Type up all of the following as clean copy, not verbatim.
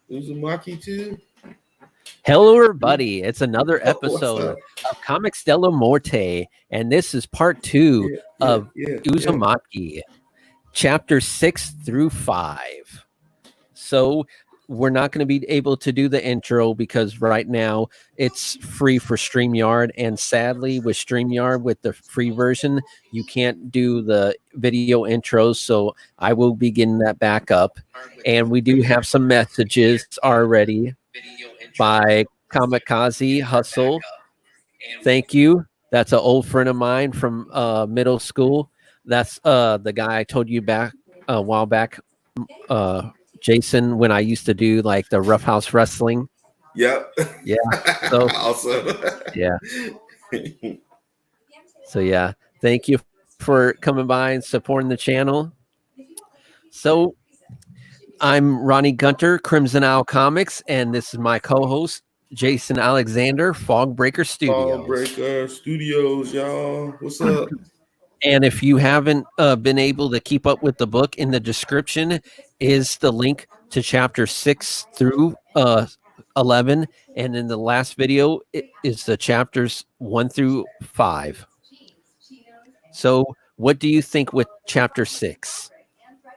Uzumaki too. Hello, everybody. It's another What's episode up? of Comics Della Morte, and this is part two of Yeah. Uzumaki, chapter 6 through 5. So, we're not going to be able to do the intro because right now it's free for StreamYard, and sadly, with StreamYard, with the free version, you can't do the video intros. So, I will be getting that back up, and we do have some messages already by Kamikaze Hustle. Thank you. That's an old friend of mine from middle school. That's the guy I told you back a while back, uh, Jason, when I used to do like the Rough House Wrestling. Yep. Yeah. So Also. yeah. So yeah. Thank you for coming by and supporting the channel. So I'm Ronnie Gunter, Crimson Owl Comics, and this is my co-host, Jason Alexander, Fogbreaker Studios. Fogbreaker Studios, y'all. What's up? And if you haven't been able to keep up with the book, in the description is the link to chapter 6 through 11. And in the last video, it is the chapters 1 through 5. So what do you think with chapter 6?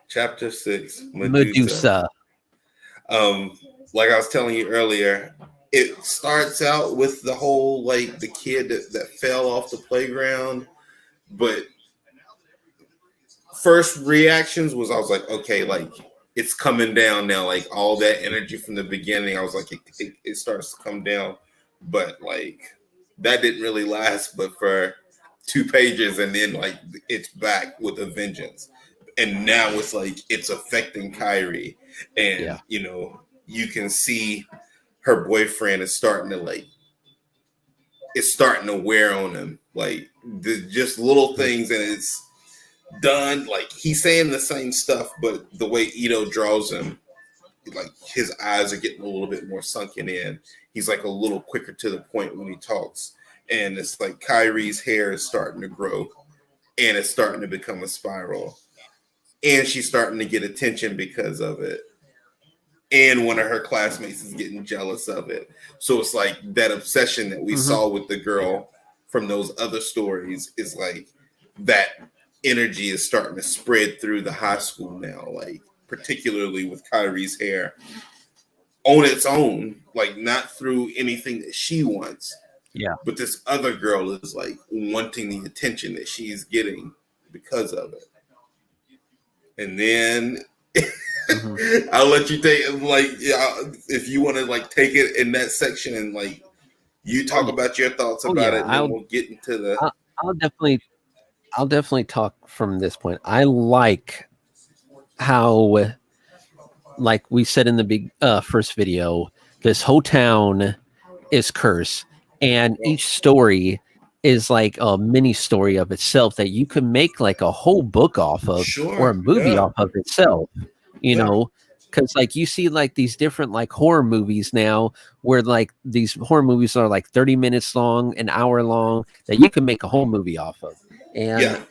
Chapter 6, Medusa. Like I was telling you earlier, it starts out with the whole like the kid that fell off the playground, but first reactions was I was like, okay, like it's coming down now, like all that energy from the beginning. I was like, it starts to come down, but like that didn't really last, but for 2 pages, and then like it's back with a vengeance, and now it's like it's affecting Kyrie, and you know you can see her boyfriend is starting to like it's starting to wear on him, like just little things, and it's done like he's saying the same stuff, but the way Ito draws him, like his eyes are getting a little bit more sunken in. He's like a little quicker to the point when he talks, and it's like Kyrie's hair is starting to grow, and it's starting to become a spiral, and she's starting to get attention because of it, and one of her classmates is getting jealous of it. So it's like that obsession that we saw with the girl from those other stories is like that energy is starting to spread through the high school now, like particularly with Kyrie's hair on its own, like not through anything that she wants. Yeah. But this other girl is like wanting the attention that she's getting because of it. And then I'll let you take like if you want to like take it in that section and like you talk about your thoughts about it, and then we'll get into the. I'll definitely talk from this point. I like how, like we said in the big first video, this whole town is cursed, and each story is like a mini story of itself that you can make like a whole book off of, or a movie off of itself, you know, because like you see like these different like horror movies now where like these horror movies are like 30 minutes long, an hour long, that you can make a whole movie off of. And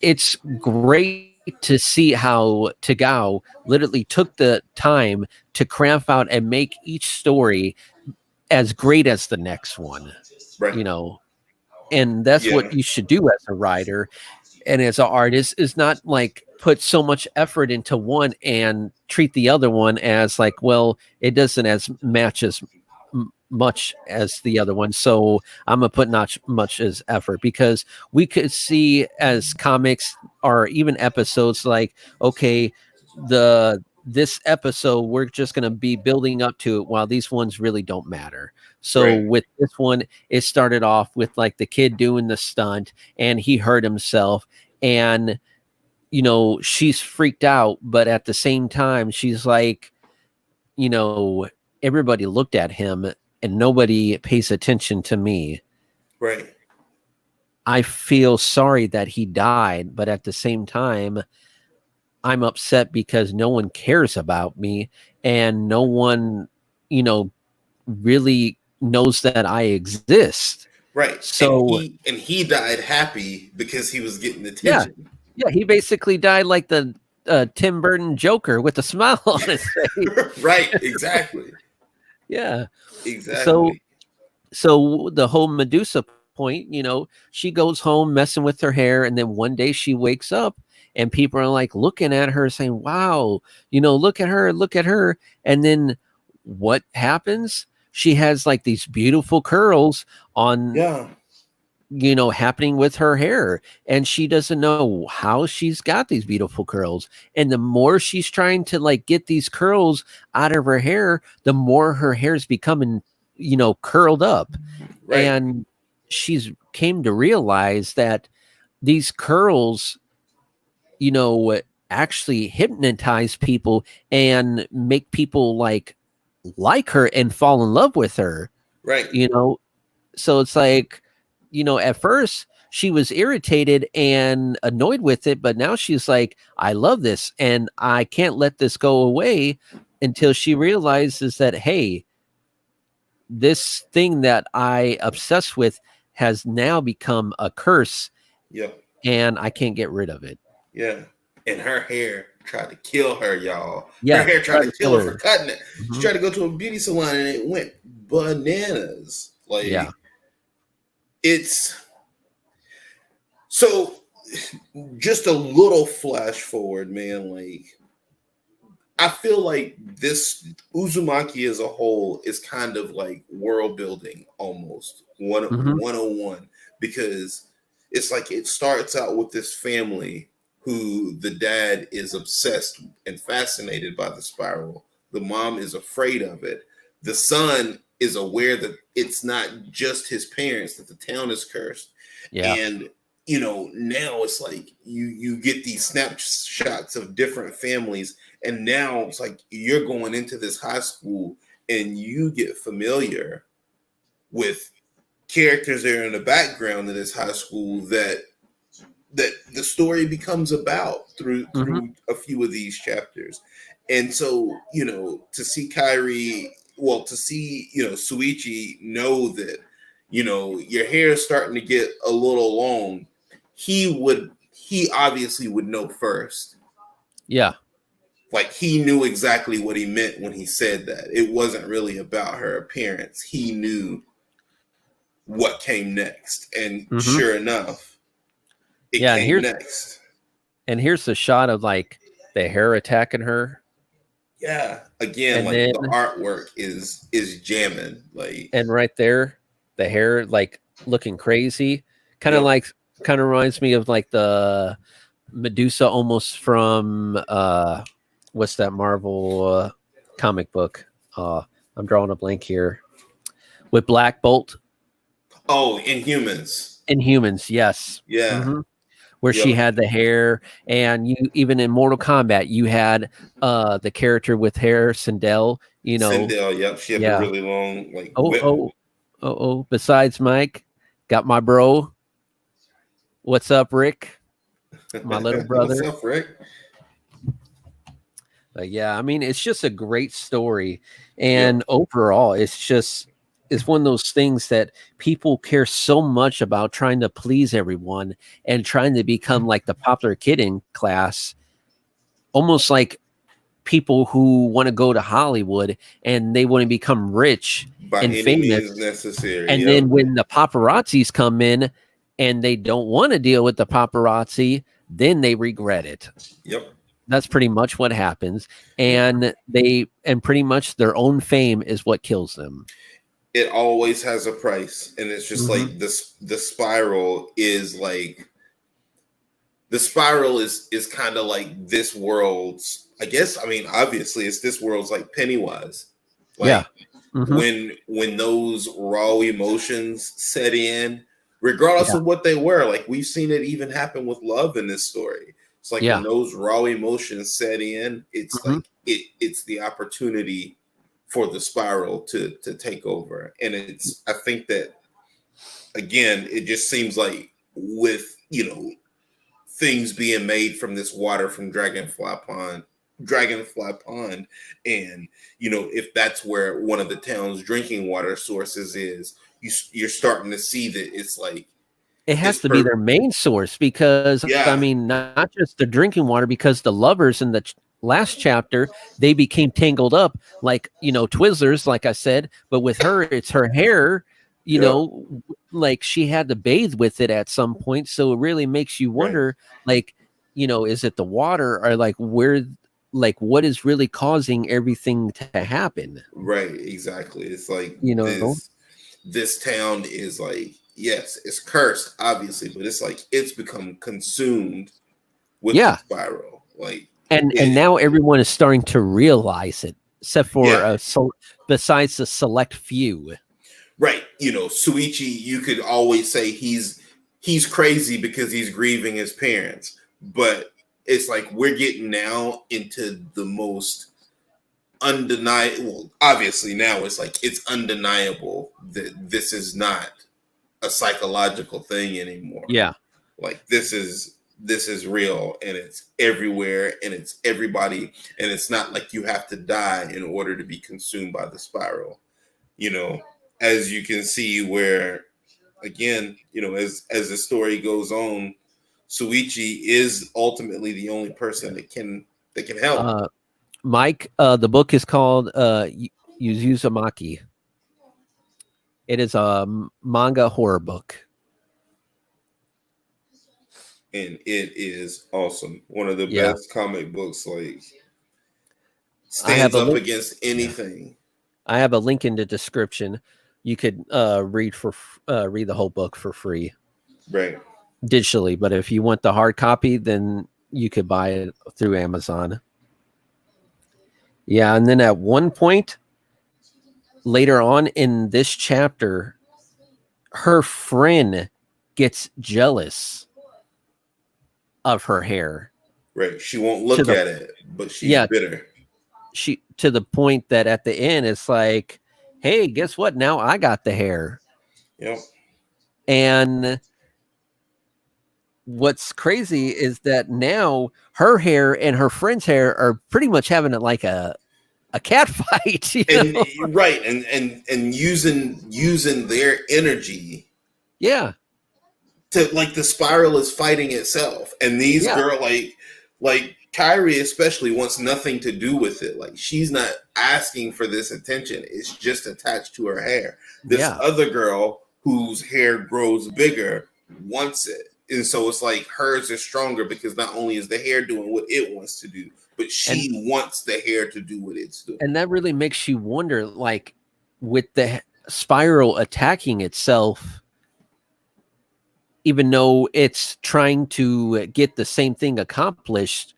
it's great to see how Tagao literally took the time to craft out and make each story as great as the next one, you know, and that's what you should do as a writer and as an artist, is not like put so much effort into one and treat the other one as like, well, it doesn't as match as much as the other one, so I'm gonna put not much as effort, because we could see as comics or even episodes like, okay, this episode we're just gonna be building up to it, while these ones really don't matter. So with this one, it started off with like the kid doing the stunt and he hurt himself, and you know she's freaked out, but at the same time she's like, you know, everybody looked at him and nobody pays attention to me. Right. I feel sorry that he died, but at the same time, I'm upset because no one cares about me and no one, you know, really knows that I exist. Right. So and he died happy because he was getting attention. Yeah, he basically died like the Tim Burton Joker with a smile on his face. Right, exactly. Yeah. So Exactly. so the whole Medusa point, she goes home messing with her hair, and then one day she wakes up and people are like looking at her saying, wow, look at her. And then what happens? She has like these beautiful curls on, Yeah. happening with her hair, and she doesn't know how she's got these beautiful curls. And the more she's trying to like get these curls out of her hair, the more her hair's becoming curled up. Right. And she's came to realize that these curls actually hypnotize people and make people like her and fall in love with her. Right. you know so it's like, at first she was irritated and annoyed with it, but now she's like, I love this and I can't let this go away, until she realizes that, hey, this thing that I obsess with has now become a curse Yep. and I can't get rid of it. Yeah. And her hair tried to kill her, y'all. Her Yeah, hair tried tried to to kill kill her for her. cutting it. She Mhm. tried to go to a beauty salon and it went bananas. Yeah. Like, it's so just a little flash forward, man. Like, I feel like this Uzumaki as a whole is kind of like world building almost Mhm. 101, because it's like it starts out with this family who the dad is obsessed and fascinated by the spiral. The mom is afraid of it. The son is aware that it's not just his parents, that the town is cursed. Yeah. And now it's like you get these snapshots of different families, and now it's like you're going into this high school and you get familiar with characters that are in the background of this high school that the story becomes about through Mhm. a few of these chapters. And so, to see Kyrie, well, to see, Suichi know that, your hair is starting to get a little long, he obviously would know first. Yeah. Like, he knew exactly what he meant when he said that. It wasn't really about her appearance. He knew what came next. And Mhm. sure enough, it Yeah, came next. and here's the shot of like the hair attacking her, Yeah, again, and like then the artwork is jamming. Like, and right there, the hair like looking crazy, kind of yep, like kind of reminds me of like the Medusa almost from what's that Marvel comic book? I'm drawing a blank here. With Black Bolt. oh, Inhumans. Inhumans, yes. Yeah, Mhm. Where she yep, had the hair, and you even in Mortal Kombat, you had the character with hair, Sindel. Sindel. Yep, she had the Yeah. really long like Oh, whip. oh, oh. Besides Mike, got my bro. What's up, Rick? My little What's brother. up, Rick? Yeah, I mean, it's just a great story. Yep. And overall, it's one of those things that people care so much about, trying to please everyone and trying to become like the popular kid in class, almost like people who want to go to Hollywood and they want to become rich By and any famous. means necessary. And Yep. then when the paparazzis come in and they don't want to deal with the paparazzi, then they regret it. Yep. That's pretty much what happens. Yep. And pretty much their own fame is what kills them. It always has a price, and it's just Mhm. like this. The spiral is like the spiral is kind of like this world's. I guess. I mean, obviously, it's this world's like Pennywise. Yeah. Like, Mhm. when those raw emotions set in, regardless Yeah. of what they were, like we've seen it even happen with love in this story. It's like when Yeah. those raw emotions set in, it's Mhm. like it's the opportunity for the spiral to take over. And it's I think that again, it just seems like with things being made from this water from Dragonfly Pond, and if that's where one of the town's drinking water sources is, you're starting to see that it's like it has It's to be their main source because I yeah, mean, not just the drinking water, because the lovers in the last chapter, they became tangled up like, Twizzlers, like I said, but with her, it's her hair, yep, like she had to bathe with it at some point. So it really makes you right, wonder, like, is it the water or like where, like what is really causing everything to happen? right, exactly. It's like You know? this town is like, yes, it's cursed, obviously, but it's like it's become consumed with the Yeah. spiral. Like And it, now everyone is starting to realize it, except for yeah, besides the select few. right. Suichi, you could always say he's crazy because he's grieving his parents, but it's like we're getting now into the most undeniable. Obviously, now it's like it's undeniable that this is not a psychological thing anymore. Yeah. Like this is real, and it's everywhere, and it's everybody, and it's not like you have to die in order to be consumed by the spiral. You know, as you can see, where again, as the story goes on, Suichi is ultimately the only person that can help. Mike, the book is called Uzumaki. It is a manga horror book. And it is awesome. One of the Yeah. best comic books, like I have stands a up link. against Yeah. anything. I have a link in the description. You could read the whole book for free Right. digitally, but if you want the hard copy, then you could buy it through Amazon. Yeah, and then at one point later on in this chapter, her friend gets jealous of her hair Right. She won't to look the at it, but she's yeah, bitter. she to the point that at the end it's like, hey, guess what? Now I got the hair. Yep. And what's crazy is that now her hair and her friend's hair are pretty much having like a cat fight, And right, and using their energy Yeah. to, like, the spiral is fighting itself. And these Yeah. girl, like Kyrie especially, wants nothing to do with it. Like, she's not asking for this attention. It's just attached to her hair. This Yeah. other girl whose hair grows bigger wants it. And so it's like hers is stronger because not only is the hair doing what it wants to do, but And she wants the hair to do what it's doing. and that really makes you wonder, like, with the spiral attacking itself, even though it's trying to get the same thing accomplished,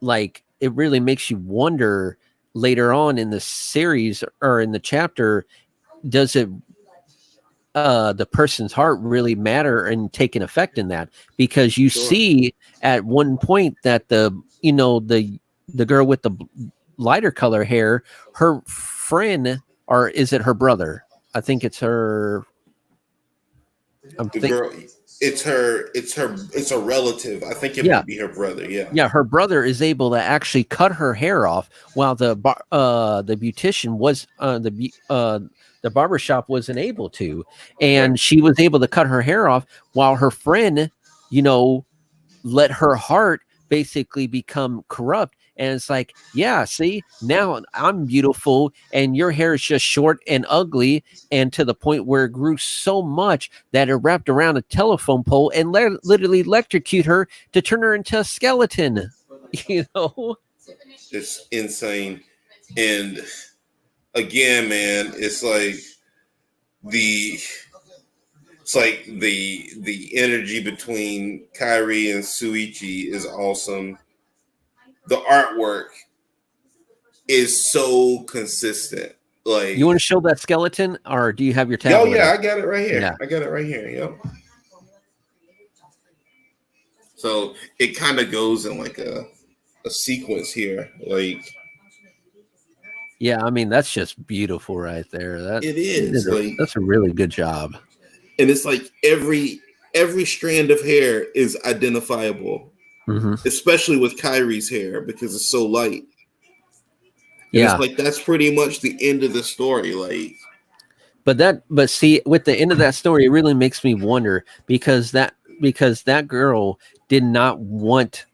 like it really makes you wonder later on in the series or in the chapter, does it the person's heart really matter and take an effect in that? Because you Sure. see at one point that the girl with the lighter color hair, her friend, or is it her brother? I think it's her. I'm The think girl, it's a relative. I think it Yeah, might be her brother. Yeah. yeah. Her brother is able to actually cut her hair off, while the beautician was the barber shop wasn't able to, Right. and she was able to cut her hair off, while her friend, you know, let her heart basically become corrupt. And it's like, yeah, see, now I'm beautiful and your hair is just short and ugly, and to the point where it grew so much that it wrapped around a telephone pole and literally electrocute her to turn her into a skeleton. you know It's insane. And again, man, the the energy between Kyrie and Suichi is awesome. The artwork is so consistent. You Like, want to show that skeleton, or do you have your yo, tablet yeah, up? I got it right here. Yeah. I got it right here. Yep. So it kind of goes in like a sequence here. Like, Yeah, I mean, that's just beautiful right there. it is like, That's a really good job. and it's like every strand of hair is identifiable, Hmm. especially with Kyrie's hair because it's so light. And it's Yeah. like that's pretty much the end of the story. Like, but see, with the end of that story, it really makes me wonder because that girl did not want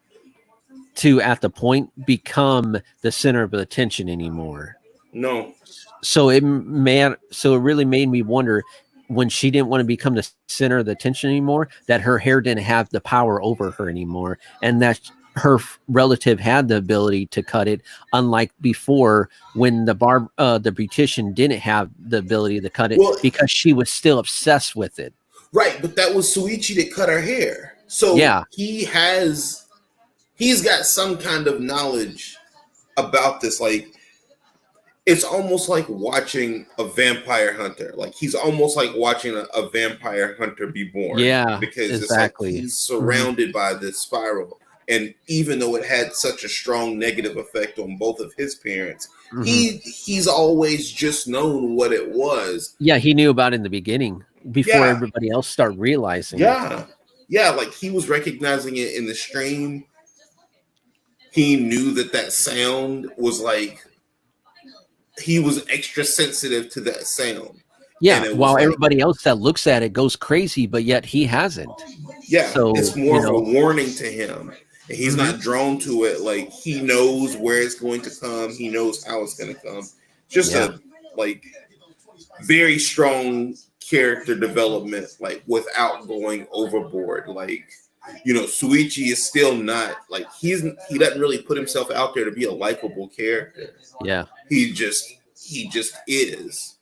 to at the point become the center of attention anymore. No. So it really made me wonder when she didn't want to become the center of the attention anymore, that her hair didn't have the power over her anymore, and that her relative had the ability to cut it, unlike before when the beautician didn't have the ability to cut it Well, because she was still obsessed with it. right, but that was Suichi that cut her hair. So Yeah, he's got some kind of knowledge about this. Like, it's almost like watching a vampire hunter. Like, he's almost like watching a vampire hunter be born. yeah, Because it's like exactly. he's surrounded by this spiral. And even though it had such a strong negative effect on both of his parents, he's always just known what it was. Yeah, he knew about it in the beginning before Yeah. everybody else started realizing it. Yeah, like he was recognizing it in the stream. He knew that sound was like, he was extra sensitive to that sound. Yeah, while everybody else that looks at it goes crazy, but yet he hasn't. Yeah, so it's more of a warning to him. And he's not drawn to it. Like, he knows where it's going to come. He knows how it's going to come. Just a like very strong character development, like without going overboard. Like, you know, Suichi is still not like he doesn't really put himself out there to be a likable character. Yeah, he just is.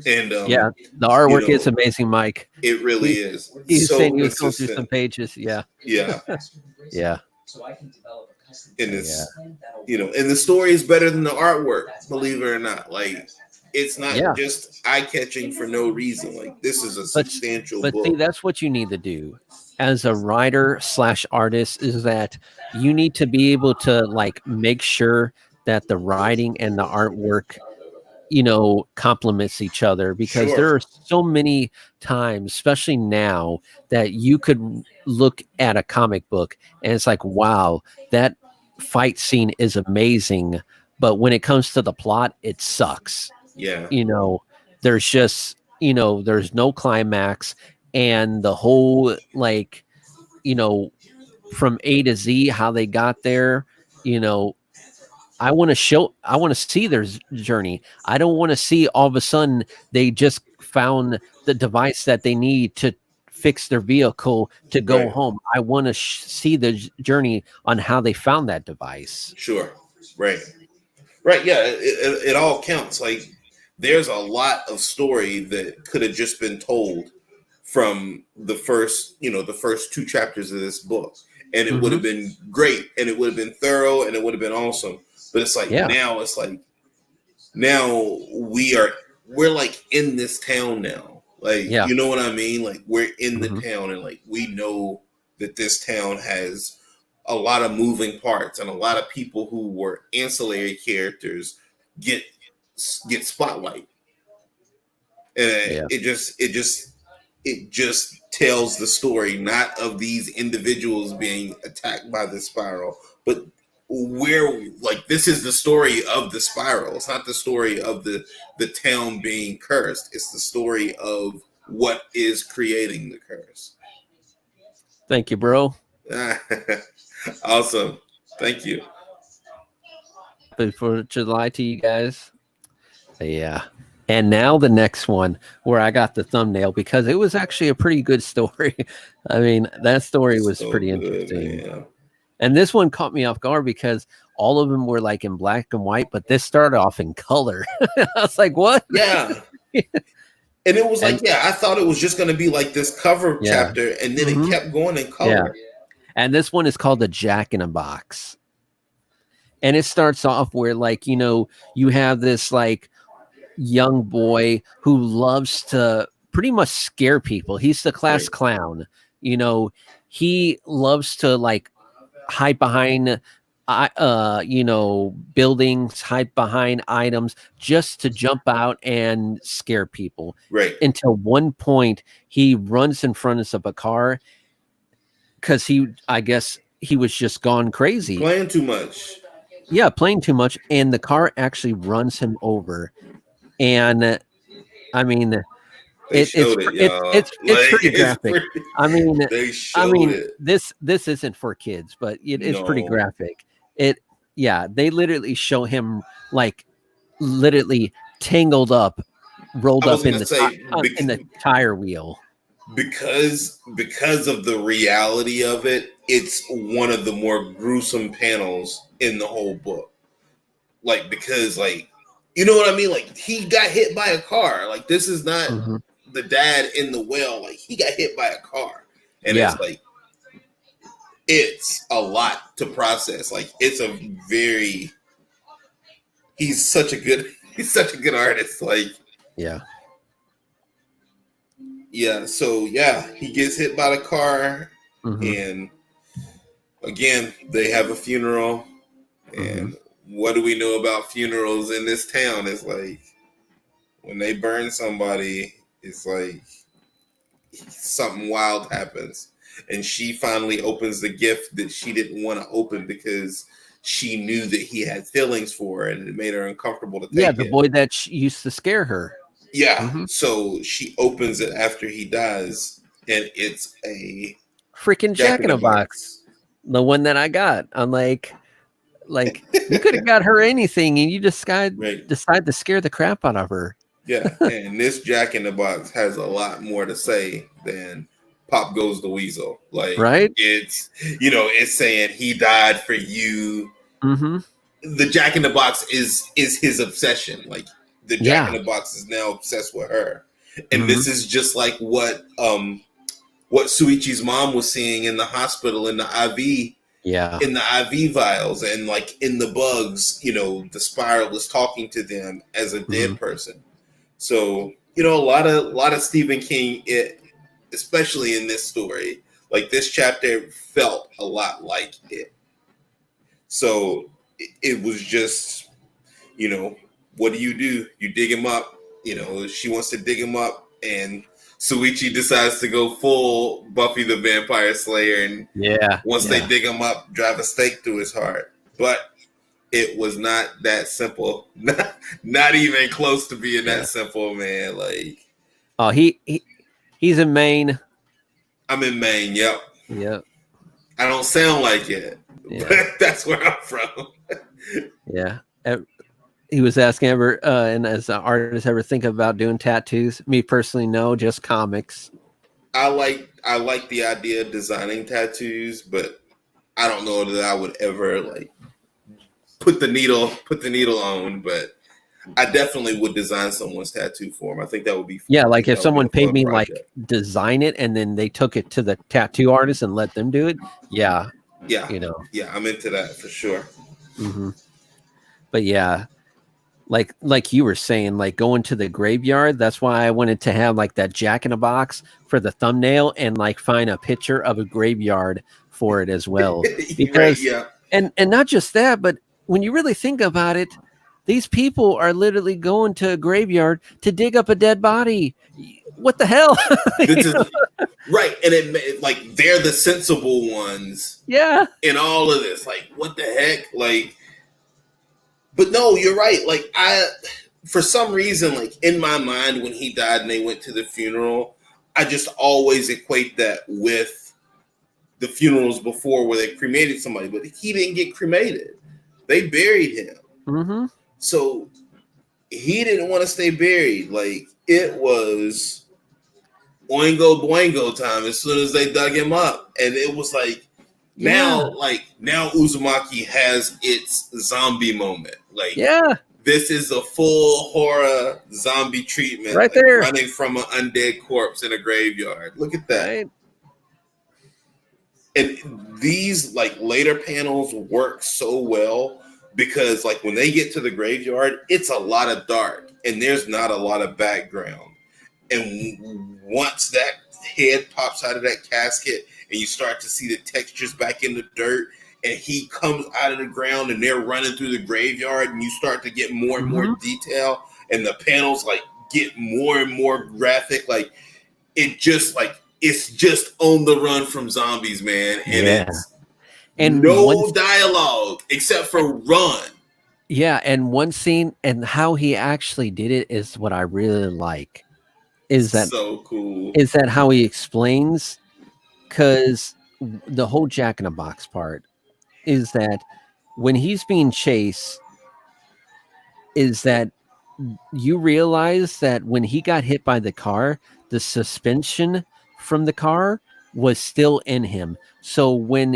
And yeah, the artwork is amazing, Mike. It really is. He's so saying he was going through some pages. Yeah. Yeah. And it's you know, and the story is better than the artwork, believe it or not. Like, it's not just eye-catching for no reason. Like, this is a substantial book. See, that's what you need to do as a writer / artist, is that you need to be able to like make sure that the writing and the artwork, you know, complements each other, because there are so many times, especially now, that you could look at a comic book and it's like, wow, that fight scene is amazing, but when it comes to the plot, it sucks. Yeah. You know, there's just, you know, there's no climax, and the whole, like, you know, from A to Z, how they got there, you know, I want to see their journey. I don't want to see all of a sudden they just found the device that they need to fix their vehicle to go home. I want to see the journey on how they found that device. Sure. Right. Yeah. It all counts. Like, there's a lot of story that could have just been told from the first 2 chapters of this book, and it would have been great, and it would have been thorough, and it would have been awesome. But it's like now we're like in this town now. Like, you know what I mean? Like, we're in the town, and like, we know that this town has a lot of moving parts, and a lot of people who were ancillary characters get spotlight. And it just tells the story, not of these individuals being attacked by the spiral, but this is the story of the spiral. It's not the story of the town being cursed. It's the story of what is creating the curse. Thank you, bro. Awesome. Thank you. For July to you guys. Yeah. And now the next one, where I got the thumbnail, because it was actually a pretty good story. I mean, that story was pretty interesting. Yeah. And this one caught me off guard because all of them were like in black and white, but this started off in color. I was like, what? Yeah. And it was like, I thought it was just going to be like this cover chapter, and then it kept going in color. Yeah. And this one is called The Jack in a Box. And it starts off where, like, you know, you have this like young boy who loves to pretty much scare people. He's the class clown. You know, he loves to like hide behind you know, buildings, hide behind items, just to jump out and scare people. Right. Until one point he runs in front of a car because I guess he was just gone crazy. Playing too much. Yeah, playing too much. And the car actually runs him over. And I mean, They showed it, y'all. it's Like pretty graphic. I mean, they showed it. this isn't for kids, but it's pretty No, graphic. They literally show him like literally tangled up, rolled I was up gonna say in the tire wheel. because of the reality of it, it's one of the more gruesome panels in the whole book. Like because you know what I mean? Like he got hit by a car. Like this is not the dad in the well. Like he got hit by a car, and it's like it's a lot to process. Like it's a very he's such a good artist. Like so he gets hit by the car, and again they have a funeral, and what do we know about funerals in this town? It's like when they burn somebody, it's like something wild happens. And she finally opens the gift that she didn't want to open because she knew that he had feelings for her and it made her uncomfortable to take the boy that used to scare her. So she opens it after he dies, and it's a freaking Jack in a Box. The one that I got. I'm like you could have got her anything, and you decide to scare the crap out of her. Yeah, and this Jack in the Box has a lot more to say than Pop Goes the Weasel. Like, it's it's saying he died for you. The Jack in the Box is his obsession. Like the Jack in the Box is now obsessed with her, and this is just like what Suichi's mom was seeing in the hospital in the IV. In the IV vials and like in the bugs, the spiral is talking to them as a dead person. So, a lot of Stephen King, especially in this story, like this chapter felt a lot like it. So it was just, what do? You dig him up, she wants to dig him up, and Suichi decides to go full Buffy the Vampire Slayer, and once they dig him up, drive a stake through his heart. But it was not that simple. Not even close to being that simple, man. Like, oh, he's in Maine. I'm in Maine. Yep. Yep. I don't sound like it, but that's where I'm from. He was asking and as an artist, ever think about doing tattoos? Me personally, no, just comics. I like the idea of designing tattoos, but I don't know that I would ever like put the needle on. But I definitely would design someone's tattoo for them. I think that would be fun. Yeah, like if someone paid me project. Like design it and then they took it to the tattoo artist and let them do it. Yeah, I'm into that for sure. But like you were saying, like going to the graveyard. That's why I wanted to have like that Jack in a Box for the thumbnail and like find a picture of a graveyard for it as well. Because and not just that, but when you really think about it, these people are literally going to a graveyard to dig up a dead body. What the hell? Right, and it like they're the sensible ones. In all of this, like what the heck, like. But no, you're right. Like for some reason, like in my mind, when he died and they went to the funeral, I just always equate that with the funerals before where they cremated somebody, but he didn't get cremated. They buried him. So he didn't want to stay buried. Like it was Oingo Boingo time as soon as they dug him up. And it was like, now Uzumaki has its zombie moment. Like, this is a full horror zombie treatment, right there, running from an undead corpse in a graveyard. Look at that. Right. And these like later panels work so well because like when they get to the graveyard, it's a lot of dark and there's not a lot of background. And once that head pops out of that casket and you start to see the textures back in the dirt and he comes out of the ground and they're running through the graveyard and you start to get more and more detail and the panels like get more and more graphic. Like it just like, it's just on the run from zombies, man. And it's no dialogue except for run. Yeah, and one scene and how he actually did it is what I really like. Is that So cool. is that how he explains? Because the whole Jack in a Box part is that when he's being chased, is that you realize that when he got hit by the car, the suspension from the car was still in him. So when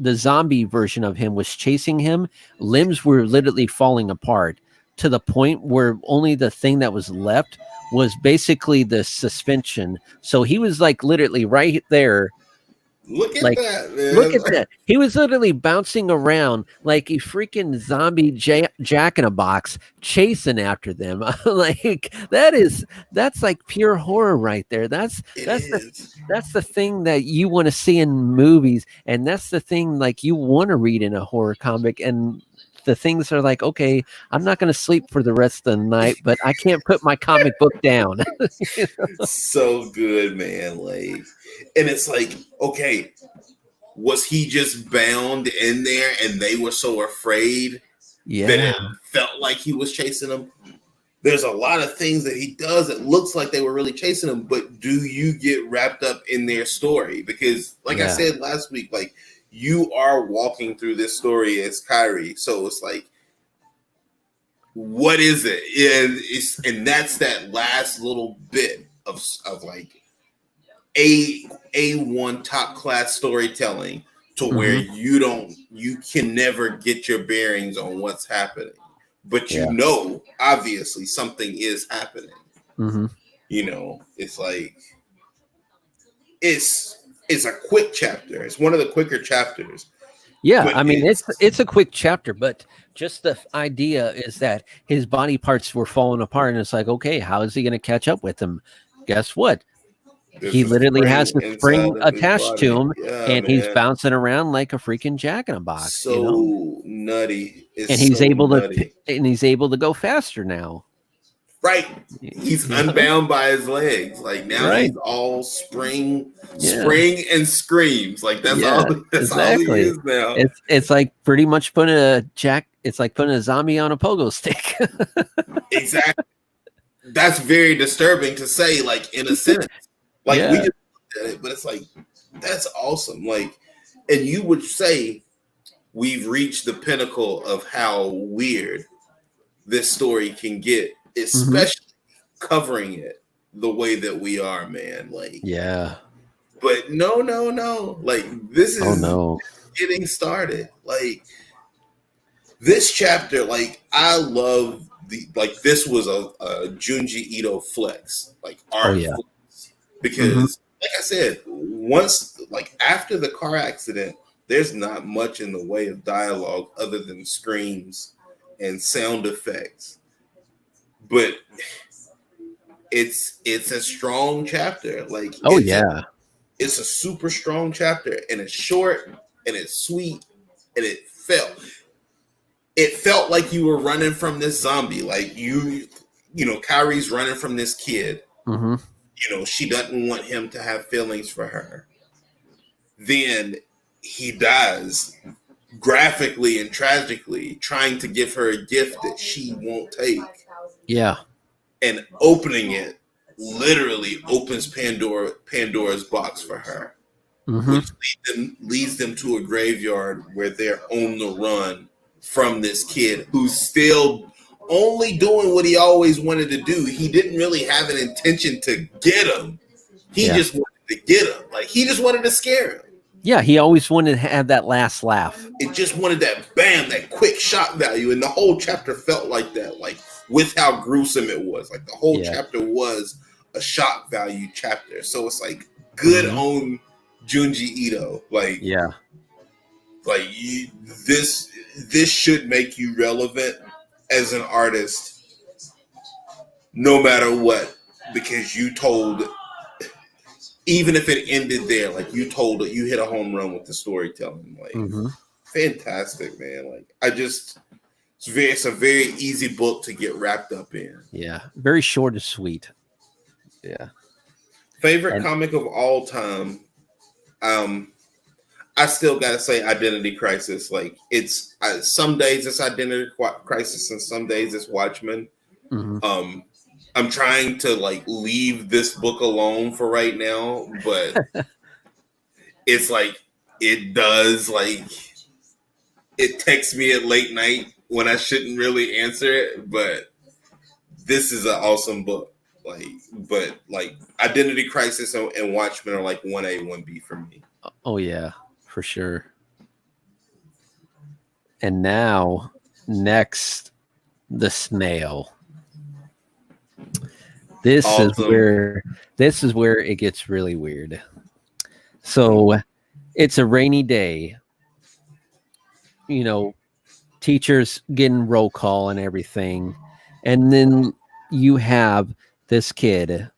the zombie version of him was chasing him, limbs were literally falling apart to the point where only the thing that was left was basically the suspension. So he was like literally right there. Look at Like, that, look man. at that. He was literally bouncing around like a freaking zombie jack in a box chasing after them. Like that's like pure horror right there. It is. That's the thing that you want to see in movies, and that's the thing like you want to read in a horror comic. And the things are like, okay, I'm not going to sleep for the rest of the night, but I can't put my comic book down. So good, man. Like, and it's like, okay, was he just bound in there and they were so afraid that Yeah, it felt like he was chasing them? There's a lot of things that he does that looks like they were really chasing him, but do you get wrapped up in their story? Because, like I yeah, said last week, like you are walking through this story as Kyrie, so it's like, what is it? And that's that last little bit of like A1 top class storytelling to where hmm, you can never get your bearings on what's happening, but yeah, obviously something is happening. hmm. It's like it's a quick chapter. It's one of the quicker chapters, Yeah, but I mean it's it's a quick chapter, but just the idea is that his body parts were falling apart, and it's like, okay, how is he going to catch up with him? Guess what? there's He a literally has spring a inside spring of his attached to body. him, Yeah, and he's man. bouncing around like a freaking jack in a box, you know. So nutty. And It's so nutty. he's able to go faster now. Right. He's You know, unbound by his legs. Like now right? he's all Yeah, and screams. Like that's all yeah, that's all he exactly. is now. It's like pretty much putting a jack. It's like putting a zombie on a pogo stick. Exactly. That's very disturbing to say, like in a sentence. Like we Yeah. just looked at it, but it's like that's awesome. Like, and you would say we've reached the pinnacle of how weird this story can get, Hmm. especially covering it the way that we are, man. Like, Yeah. but no, no, no. Like, this Oh is no. getting started. Like, this chapter, like, I love this was a Junji Ito flex, like Oh art yeah. flex, Hmm. because, like I said, once, like, after the car accident, there's not much in the way of dialogue other than screams and sound effects. But it's a strong chapter. Like Oh yeah. it's a super strong chapter, and it's short and it's sweet, and it felt like you were running from this zombie. Like Kyrie's running from this kid. Hmm. She doesn't want him to have feelings for her. Then he dies graphically and tragically, trying to give her a gift that she won't take. Yeah. And opening it literally opens Pandora's box for her, Hmm. which leads them to a graveyard where they're on the run from this kid who's still only doing what he always wanted to do. He didn't really have an intention to get him. He Yeah. just wanted to get him. Like he just wanted to scare him. Yeah. He always wanted to have that last laugh. It just wanted that bam, that quick shock value. And the whole chapter felt like that, like with how gruesome it was. Like the whole Yeah. chapter was a shock value chapter. So it's like good Hmm. on Junji Ito. Yeah. Like this should make you relevant as an artist, no matter what, because you told, even if it ended there, like you hit a home run with the storytelling. Like Hmm. fantastic, man. Like it's a very easy book to get wrapped up in. Yeah. Very short and sweet. Yeah. Favorite And comic of all time. Um, I still gotta say Identity Crisis. Like it's some days it's Identity Crisis and some days it's Watchmen. Mm-hmm. I'm trying to like leave this book alone for right now, but it's like it does like it texts me at late night when I shouldn't really answer it, but this is an awesome book. But Identity Crisis and Watchmen are like 1A, 1B for me. Oh yeah, for sure. And now, next, the snail. This Awesome. this is where it gets really weird. So it's a rainy day. You know, teachers getting roll call and everything, and then you have this kid.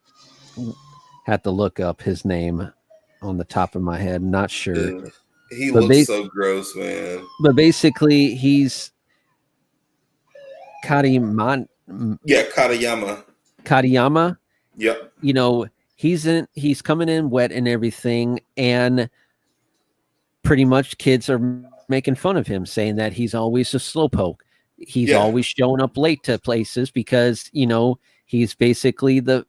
Had to look up his name on the top of my head. Not sure, Ugh. He but looks so gross, man. basically he's Kariman Yeah, Katayama. Kariyama. Yep. You know, he's coming in wet and everything, and pretty much kids are making fun of him, saying that he's always a slowpoke. He's Yeah. always showing up late to places because, he's basically the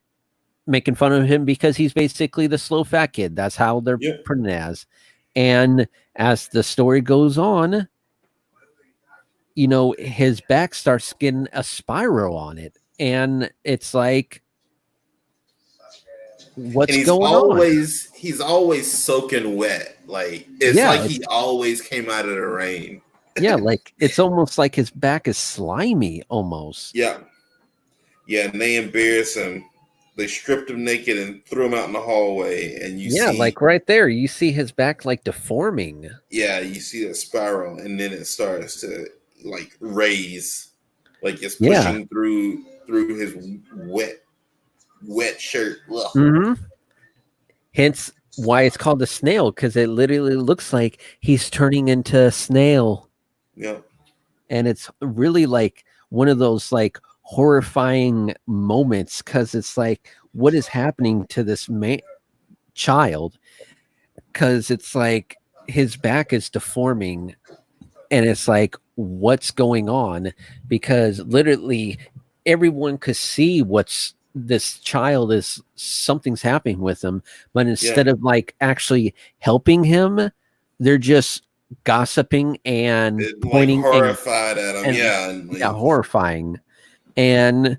making fun of him because he's basically the slow fat kid. That's how they're Yep. putting it as. And as the story goes on, his back starts getting a spiral on it. And it's like, And what's going on? he's always soaking wet. Like it's Yeah, like he always came out of the rain. yeah, like it's almost like his back is slimy almost. Yeah. Yeah, and they embarrassed him. They stripped him naked and threw him out in the hallway. And Yeah, like right there, you see his back like deforming. you see that spiral, and then it starts to like raise, like it's Yeah. pushing through his wet shirt. Mm-hmm. Hence why it's called a snail, because it literally looks like he's turning into a snail. Yeah. And it's really like one of those like horrifying moments, because it's like, what is happening to this child? Because it's like his back is deforming, and it's like, what's going on? Because literally everyone could see what's this child is, something's happening with him, but instead of like actually helping him, they're just gossiping and Like pointing horrified at him. and Yeah. And yeah, like, horrifying. And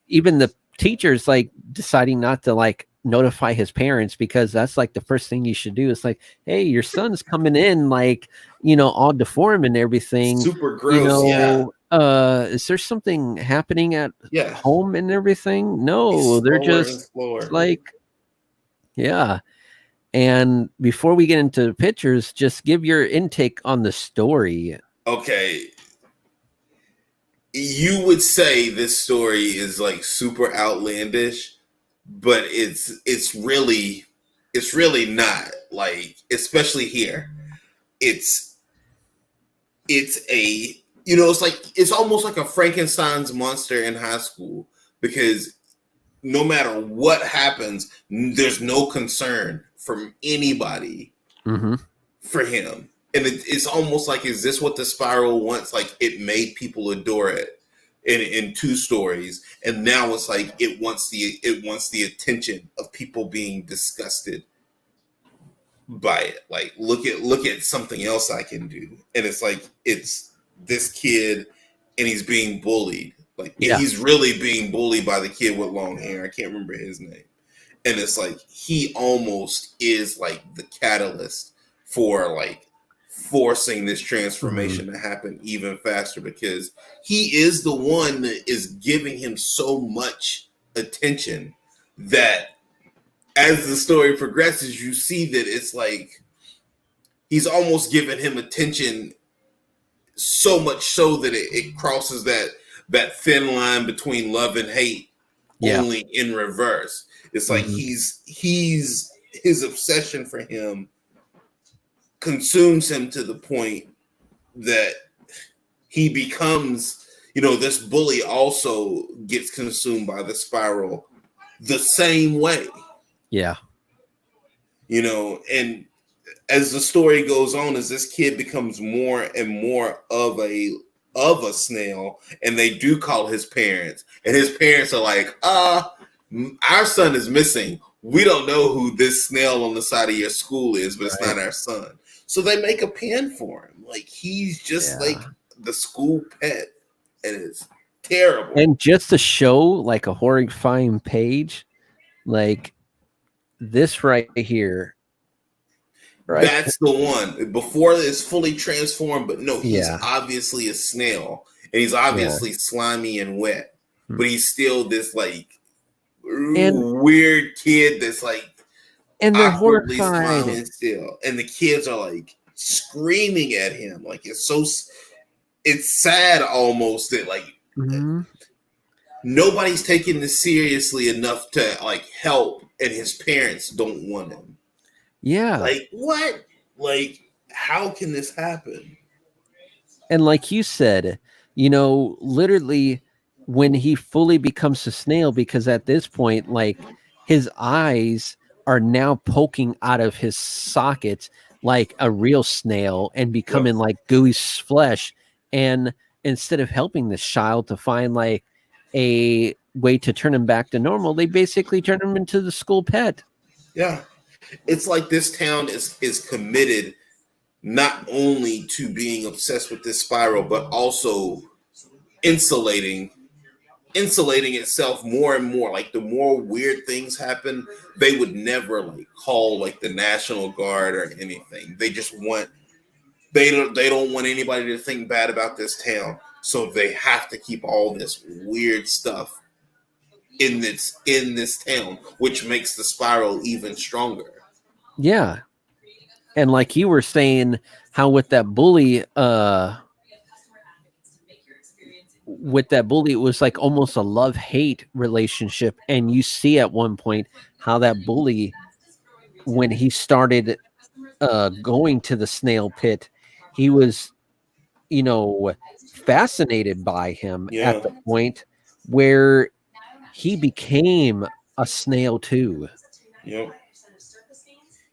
even the teachers like deciding not to like notify his parents, because that's like the first thing you should do. It's like, hey, your son's coming in like, all deformed and everything. super gross. Yeah. Is there something happening at Yeah. home and everything? No, they're just like, yeah. And before we get into pictures, just give your intake on the story. Okay. You would say this story is like super outlandish, but it's really not. Like, especially here. It's a it's like it's almost like a Frankenstein's monster in high school, because no matter what happens, there's no concern from anybody Mm-hmm. for him. And it's almost like, is this what the spiral wants? Like, it made people adore it in two stories, and now it's like it wants the attention of people being disgusted by it. Like, look at something else I can do. And it's like, it's this kid, and he's being bullied. Like, Yeah. he's really being bullied by the kid with long hair. I can't remember his name. And it's like, he almost is like the catalyst for like forcing this transformation to happen even faster, because he is the one that is giving him so much attention that as the story progresses, you see that it's like he's almost giving him attention, so much so that it crosses that thin line between love and hate, only in reverse. It's like he's his obsession for him consumes him to the point that he becomes, this bully also gets consumed by the spiral the same way. Yeah. And as the story goes on, as this kid becomes more and more of a snail, and they do call his parents, and his parents are like, our son is missing. We don't know who this snail on the side of your school is, but it's not our son. So they make a pen for him. Like, he's just like the school pet, and it's terrible. And just to show like a horrifying page, like this right here. Right. That's the one. Before it's fully transformed, but no, he's obviously a snail, and he's obviously slimy and wet, but he's still this like weird kid that's like and they're horrified still, and the kids are like screaming at him, like it's sad almost that like nobody's taking this seriously enough to like help, and his parents don't want him. Yeah. Like, what? Like, how can this happen? And like you said, you know, literally when he fully becomes a snail, because at this point, like his eyes are now poking out of his sockets like a real snail and becoming like gooey flesh. And instead of helping this child to find like a way to turn him back to normal, they basically turn him into the school pet. Yeah. It's like this town is committed not only to being obsessed with this spiral, but also insulating itself more and more. Like, the more weird things happen, they would never like call like the National Guard or anything. They just want they don't want anybody to think bad about this town, so they have to keep all this weird stuff in this town, which makes the spiral even stronger. Yeah. And like you were saying, how with that bully, it was like almost a love-hate relationship. And you see at one point how that bully, when he started going to the snail pit, he was, you know, fascinated by him at the point where he became a snail too. Yep.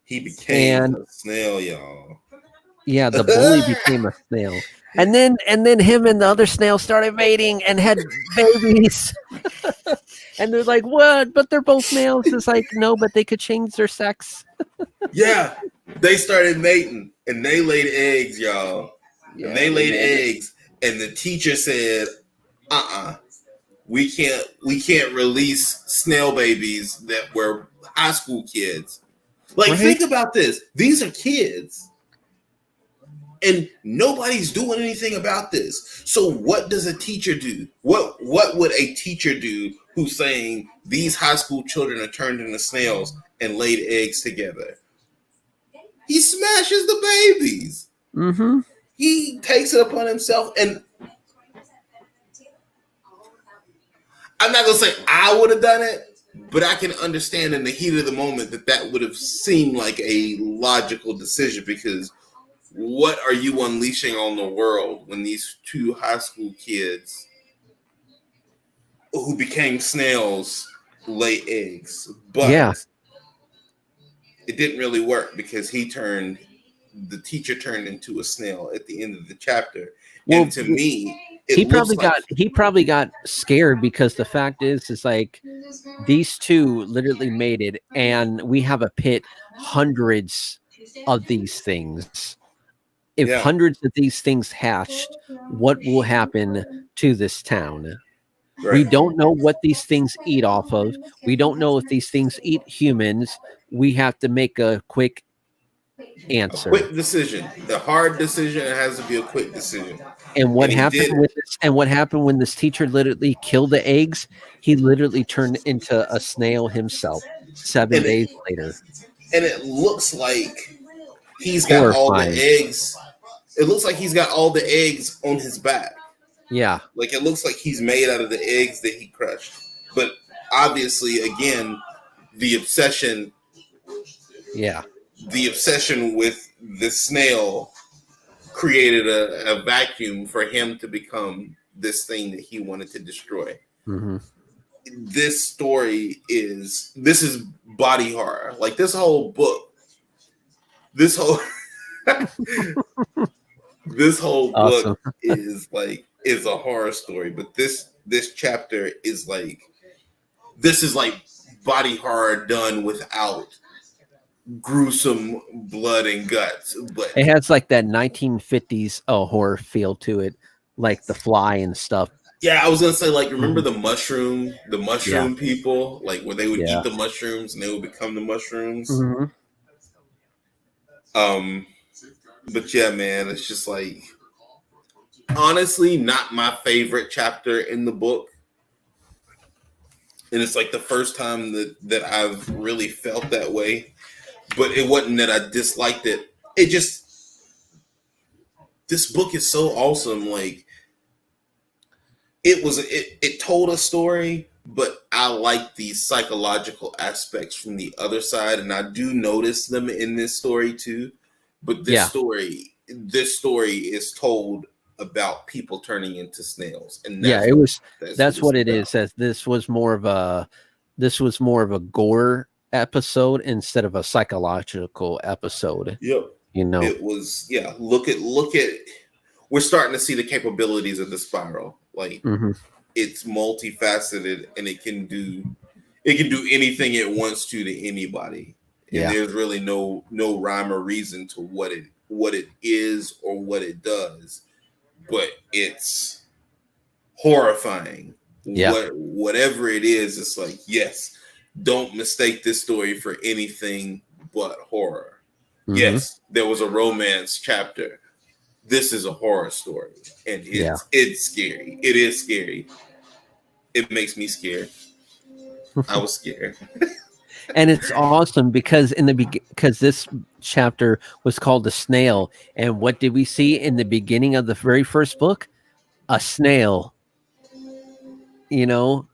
He became a snail, y'all. Yeah, the bully became a snail. And then him and the other snail started mating and had babies. And they're like, what? But they're both snails. It's like, no, but they could change their sex. Yeah. They started mating and they laid eggs, y'all. Yeah, and they laid eggs. And the teacher said, we can't release snail babies that were high school kids. Like, think about this. These are kids. And nobody's doing anything about this. So what does a teacher do? What would a teacher do who's saying these high school children are turned into snails and laid eggs together? He smashes the babies. Mm-hmm. He takes it upon himself. And I'm not going to say I would have done it, but I can understand in the heat of the moment that would have seemed like a logical decision, because what are you unleashing on the world when these two high school kids who became snails lay eggs? But it didn't really work, because the teacher turned into a snail at the end of the chapter. Well, and to me, he probably got scared, because the fact is like these two literally mated, and we have a pit hundreds of these things. If hundreds of these things hatched, what will happen to this town? Right. We don't know what these things eat off of. We don't know if these things eat humans. We have to make a quick answer. A quick decision. The hard decision, it has to be a quick decision. And what happened with this? And what happened when this teacher literally killed the eggs? He literally turned into a snail himself 7 days later. And it looks like he's got all the eggs. It looks like he's got all the eggs on his back. Yeah. Like, it looks like he's made out of the eggs that he crushed. But obviously, again, the obsession. Yeah. The obsession with the snail created a vacuum for him to become this thing that he wanted to destroy. Mm-hmm. This story is body horror. Like, this whole book, this whole this whole Awesome. book is a horror story, but this chapter is like body horror done without gruesome blood and guts. But It has like that 1950s horror feel to it, like The Fly and stuff. yeah, I was gonna say, like, remember Mhm. the mushroom people, like where they would eat Yeah. the mushrooms and they would become the mushrooms. Mhm. But yeah, man, it's just like honestly not my favorite chapter in the book. And it's like the first time that I've really felt that way. But it wasn't that I disliked it. It just this book is so awesome. Like it told a story, but I like the psychological aspects from the other side, and I do notice them in this story too. But Yeah. this story is told about people turning into snails, and Yeah, it was. that's That's what it about. is. As this was more of a gore episode instead of a psychological episode. Yep. You know. It was, yeah. Look at we're starting to see the capabilities of the spiral. Like Mhm. it's multifaceted and it can do anything it wants to anybody. And Yeah. there's really no rhyme or reason to what it is or what it does. But it's horrifying. Yeah. Whatever it is, it's like, yes, don't mistake this story for anything but horror. Mhm. Yes, there was a romance chapter. This is a horror story, and it's scary. It is scary. It makes me scared. I was scared. And it's awesome because because this chapter was called The Snail, and what did we see in the beginning of the very first book? A snail. You know,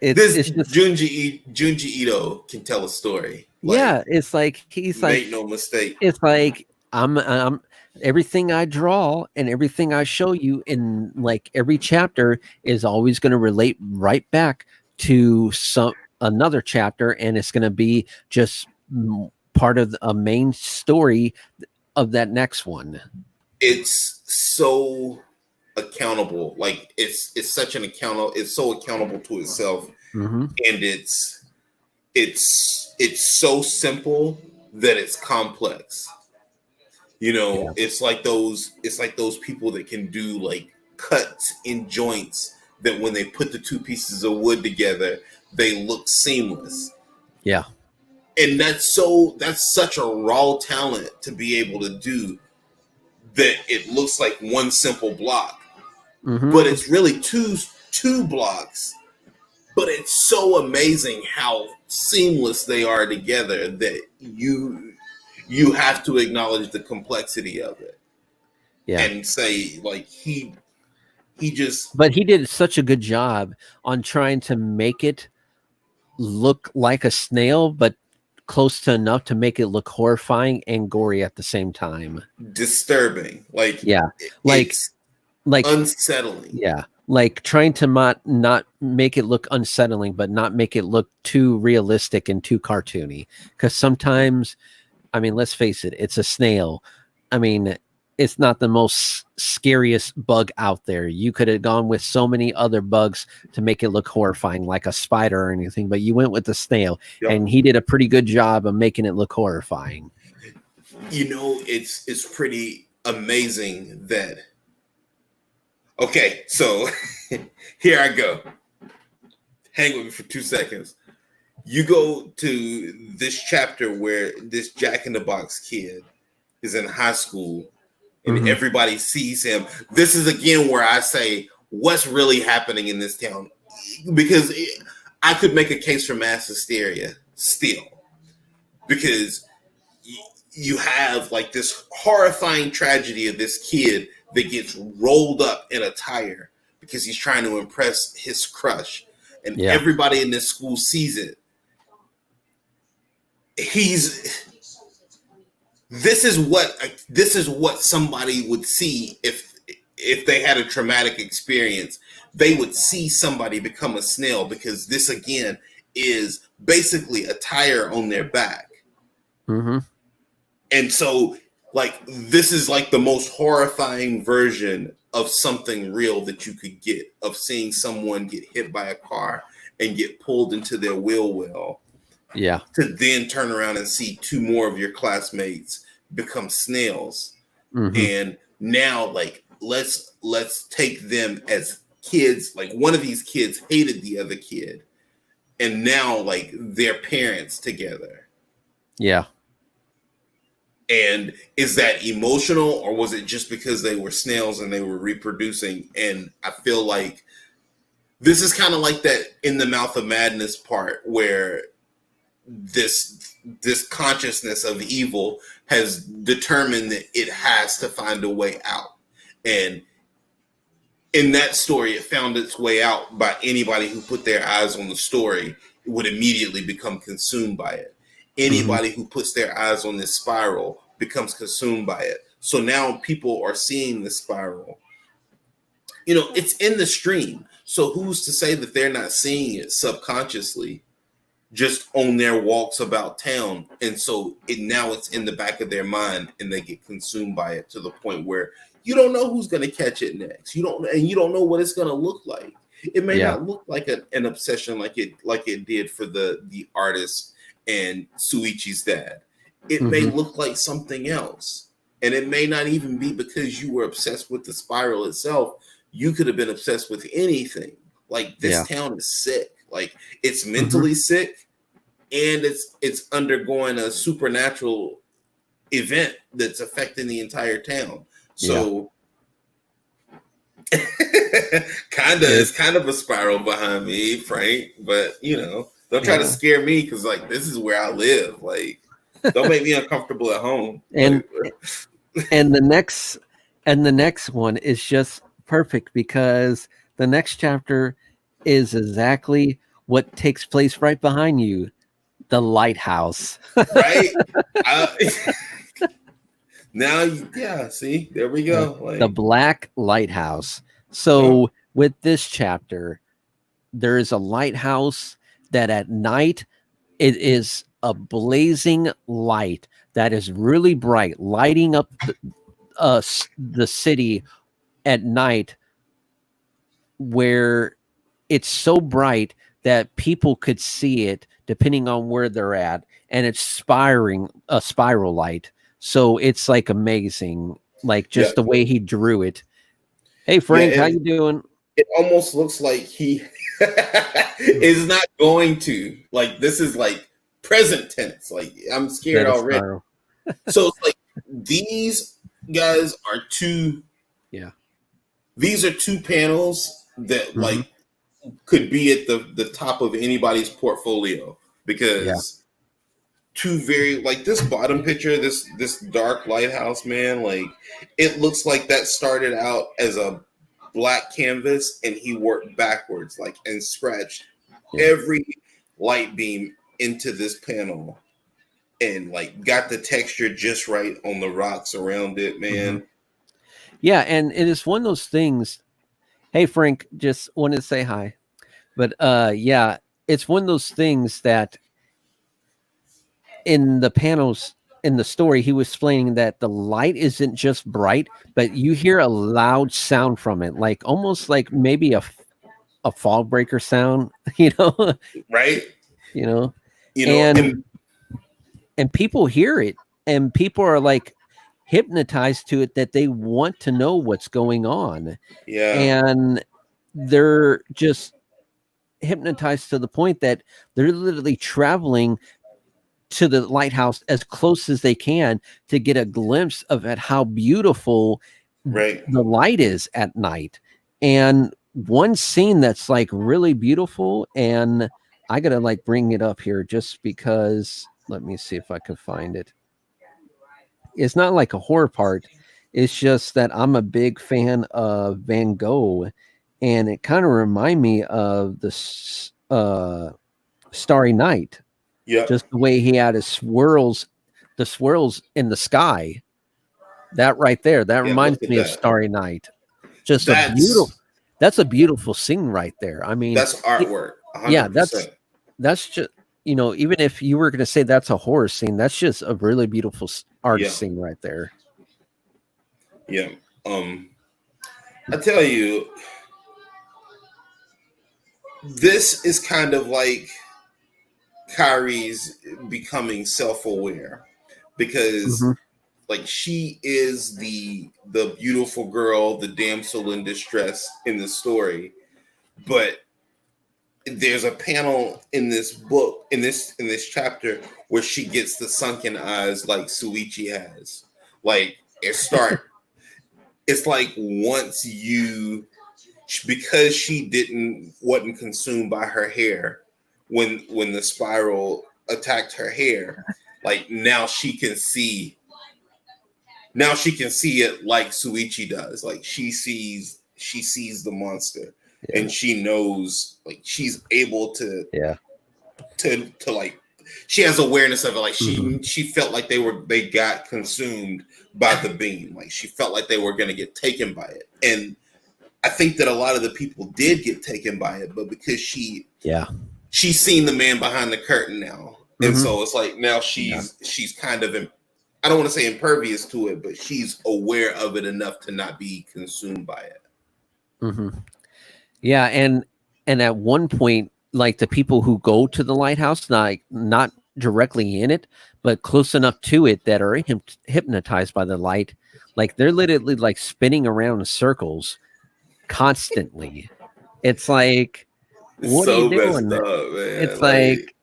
it's just, Junji Ito can tell a story. Like, yeah, it's like he's like, make no mistake. it's like I'm everything I draw and everything I show you in like every chapter is always going to relate right back to another chapter, and it's going to be just part of a main story of that next one. It's so accountable. Like it's such an accountable. It's so accountable to itself, Mm-hmm. and it's so simple that it's complex. You know, Yeah. it's like those people that can do like cuts in joints that when they put the two pieces of wood together, they look seamless. Yeah. And that's such a raw talent to be able to do that. It looks like one simple block, Mm-hmm. but it's really two blocks. But it's so amazing how seamless they are together that you have to acknowledge the complexity of it. Yeah. And say like he just, but he did such a good job on trying to make it look like a snail, but close to enough to make it look horrifying and gory at the same time. disturbing. Like, Yeah. Like unsettling. Yeah. Like trying to not make it look unsettling, but not make it look too realistic and too cartoony. Because sometimes, I mean, let's face it, it's a snail. I mean, it's not the most scariest bug out there. You could have gone with so many other bugs to make it look horrifying, like a spider or anything, but you went with the snail, and he did a pretty good job of making it look horrifying. You know, it's pretty amazing that. Okay, so here I go. Hang with me for 2 seconds. You go to this chapter where this Jack in the Box kid is in high school and everybody sees him. This is again where I say, what's really happening in this town? Because I could make a case for mass hysteria still. Because you have like this horrifying tragedy of this kid that gets rolled up in a tire because he's trying to impress his crush, and everybody in this school sees it. This is what somebody would see if they had a traumatic experience. They would see somebody become a snail, because this again is basically a tire on their back. Mm-hmm. And so, like, this is like the most horrifying version of something real that you could get, of seeing someone get hit by a car and get pulled into their wheel well. Yeah. To then turn around and see two more of your classmates become snails. Mm-hmm. And now, like, let's take them as kids. Like, one of these kids hated the other kid, and now, like, they're parents together. Yeah. And is that emotional, or was it just because they were snails and they were reproducing? And I feel like this is kind of like that In the Mouth of Madness part, where this consciousness of evil has determined that it has to find a way out. And in that story, it found its way out by anybody who put their eyes on the story would immediately become consumed by it. Anybody who puts their eyes on this spiral becomes consumed by it. So now people are seeing the spiral. You know, it's in the stream. So who's to say that they're not seeing it subconsciously, just on their walks about town? And so now it's in the back of their mind, and they get consumed by it to the point where you don't know who's going to catch it next. You don't know what it's going to look like. It may not look like an obsession like it did for the artist and Suichi's dad. It may look like something else. And it may not even be because you were obsessed with the spiral itself. You could have been obsessed with anything. Like, this town is sick. Like, it's mentally sick, and it's undergoing a supernatural event that's affecting the entire town. So it's kind of a spiral behind me, Frank. But don't try to scare me, because like, this is where I live. Like, don't make me uncomfortable at home. And and the next one is just perfect, because the next chapter is exactly what takes place right behind you, the lighthouse. Right? Now, see, there we go. Like, the black lighthouse. So with this chapter, there is a lighthouse that at night, it is a blazing light that is really bright, lighting up the city at night, where it's so bright that people could see it depending on where they're at, and it's a spiral light. So it's like amazing, like just the way he drew it. Hey Frank, how you doing? It almost looks like he is not going to. Like, this is like present tense. Like, I'm scared already. So it's like, these guys are two. Yeah. These are two panels that like could be at the top of anybody's portfolio, because two very, like, this bottom picture, this dark lighthouse, man, like, it looks like that started out as a black canvas, and he worked backwards, like, and scratched every light beam into this panel, and like got the texture just right on the rocks around it, man. Yeah, and it is one of those things. Hey Frank, just wanted to say hi. But it's one of those things that in the panels in the story, he was explaining that the light isn't just bright, but you hear a loud sound from it, like almost like maybe a fog breaker sound, right? And people hear it, and people are like hypnotized to it, that they want to know what's going on. Yeah. And they're just hypnotized to the point that they're literally traveling to the lighthouse as close as they can to get a glimpse of how beautiful the light is at night. And one scene that's like really beautiful, and I gotta like bring it up here just because, let me see if I can find it. It's not like a horror part. It's just that I'm a big fan of Van Gogh, and it kind of reminds me of the Starry Night. Yeah, just the way he had the swirls in the sky. That right there, that reminds me of Starry Night. That's a beautiful scene right there. I mean, that's artwork. 100%. Yeah, that's just, even if you were going to say that's a horror scene, that's just a really beautiful art Yeah. scene right there. Yeah. I tell you, this is kind of like Kyrie's becoming self-aware because Mm-hmm. like she is the beautiful girl, the damsel in distress in the story, but there's a panel in this book in this chapter where she gets the sunken eyes like Suichi has. Like it's like once you, because she wasn't consumed by her hair when the spiral attacked her hair, like now she can see it like Suichi does. Like she sees the monster, and she knows, like she's able to like, she has awareness of it. Like she felt like they got consumed by the beam. Like she felt like they were going to get taken by it. And I think that a lot of the people did get taken by it, but because she's seen the man behind the curtain now. And so it's like now she's kind of, I don't want to say impervious to it, but she's aware of it enough to not be consumed by it. Yeah, and at one point, like the people who go to the lighthouse, not directly in it, but close enough to it that are hypnotized by the light, like they're literally like spinning around in circles constantly. It's like, what are you doing? Up, man. It's like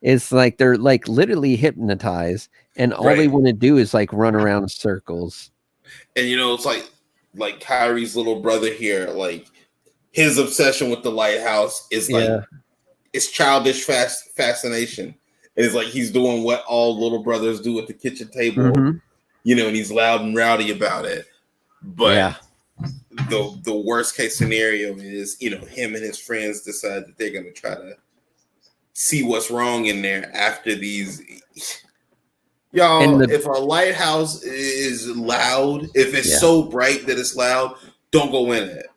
it's like they're like literally hypnotized, and all they want to do is like run around in circles. And it's like Kyrie's little brother here, like his obsession with the lighthouse is like it's childish fascination. And it's like he's doing what all little brothers do at the kitchen table, and he's loud and rowdy about it. But the worst case scenario is, him and his friends decide that they're going to try to see what's wrong in there after these. Y'all, if a lighthouse is loud, if it's so bright that it's loud, don't go in it.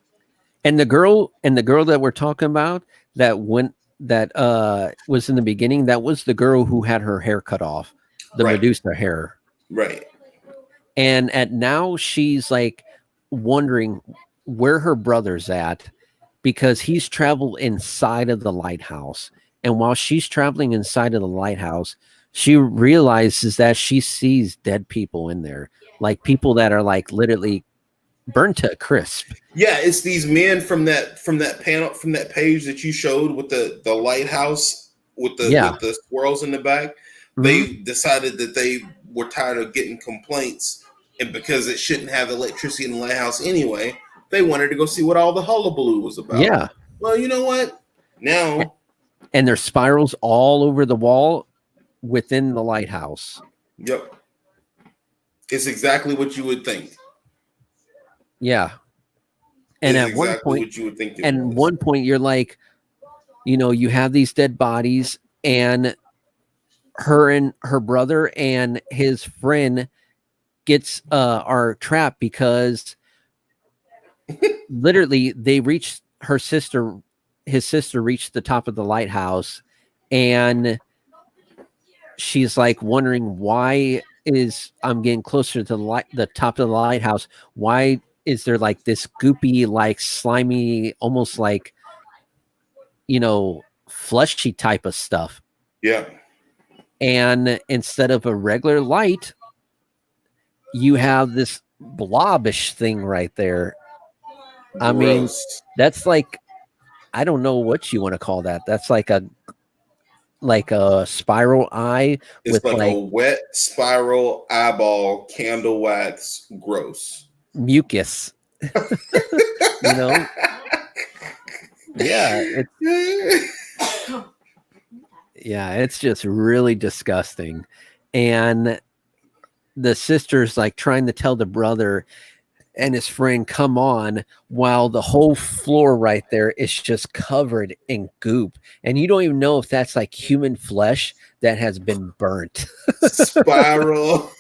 And the girl that we're talking about that was in the beginning, that was the girl who had her hair cut off, the Medusa hair. Right. And now she's like wondering where her brother's at, because he's traveled inside of the lighthouse. And while she's traveling inside of the lighthouse, she realizes that she sees dead people in there, like people that are like literally burnt to a crisp. Yeah, it's these men from that panel, from that page that you showed with the lighthouse with the squirrels in the back. They decided that they were tired of getting complaints, and because it shouldn't have electricity in the lighthouse anyway, they wanted to go see what all the hullabaloo was about. Yeah. Well, you know what? Now, and there's spirals all over the wall within the lighthouse. Yep. It's exactly what you would think. Yeah. And at one point, what you would think one point you're like, you have these dead bodies, and her brother and his friend are trapped because literally they reached his sister reached the top of the lighthouse, and she's like wondering, why is I'm getting closer to the top of the lighthouse? Why is there like this goopy, like slimy, almost like, fleshy type of stuff? Yeah. And instead of a regular light, you have this blobbish thing right there. Gross. I mean, that's like, I don't know what you want to call that. That's like a spiral eye. It's with like a wet spiral eyeball, candle wax, gross. Mucus. Yeah. It's just really disgusting. And the sister's like trying to tell the brother and his friend, come on, while the whole floor right there is just covered in goop. And you don't even know if that's like human flesh that has been burnt. Spiral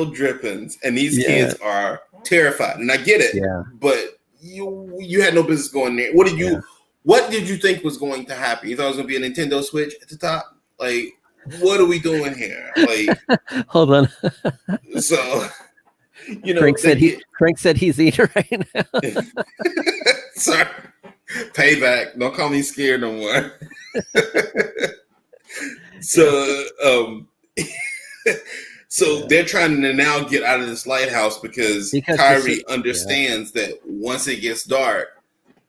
drippings. And these kids are terrified. And I get it. Yeah. But you had no business going there. What did you What did you think was going to happen? You thought it was going to be a Nintendo Switch at the top? Like, what are we doing here? Like, hold on. so, you know, Frank said he's eating right now. Sorry. Payback. Don't call me scared no more. So, so they're trying to now get out of this lighthouse because Kyrie understands that once it gets dark,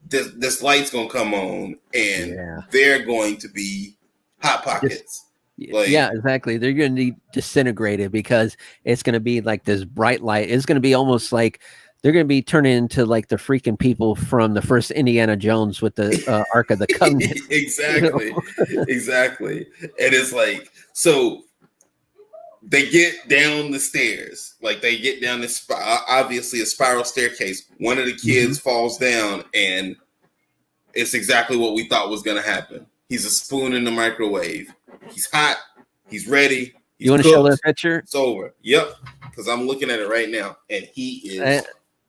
this light's gonna come on, and they're going to be hot pockets. Yeah, exactly. They're going to be disintegrated because it's going to be like this bright light. It's going to be almost like they're going to be turning into like the freaking people from the first Indiana Jones with the Ark of the Covenant. Exactly, you know? Exactly. And it's like, so they get down the stairs, like they get down this obviously a spiral staircase. One of the kids falls down, and it's exactly what we thought was going to happen. He's a spoon in the microwave. He's hot. He's ready. He's you want to show that picture? It's over. Yep, because I'm looking at it right now, and he is.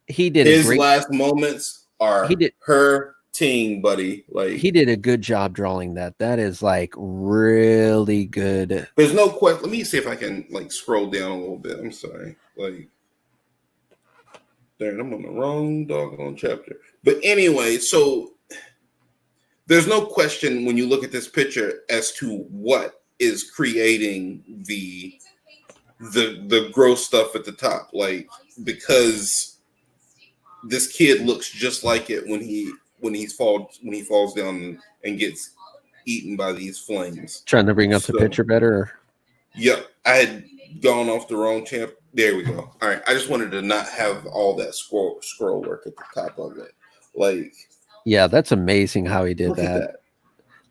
He did his last moments are hurting, buddy. Like he did a good job drawing that. That is like really good. There's no question. Let me see if I can like scroll down a little bit. I'm sorry. Like, darn, I'm on the wrong doggone chapter. But anyway, so there's no question when you look at this picture as to what is creating the gross stuff at the top. Like, because this kid looks just like it when he falls down and gets eaten by these flames. Trying to bring up the picture better. Yep, I had gone off the wrong champ. There we go. All right, I just wanted to not have all that scroll work at the top of it. Like, yeah, that's amazing how he did that.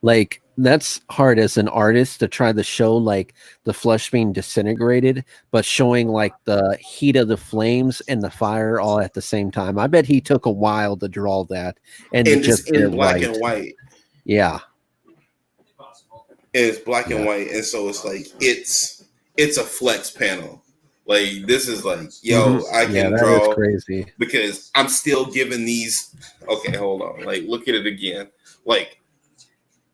Like, that's hard as an artist to try to show like the flesh being disintegrated, but showing like the heat of the flames and the fire all at the same time. I bet he took a while to draw that, and just in black and white. Yeah, it's black and white, and so it's like it's a flex panel. Like, this is like, yo, I can draw crazy because I'm still giving these. Okay, hold on. Like, look at it again. Like,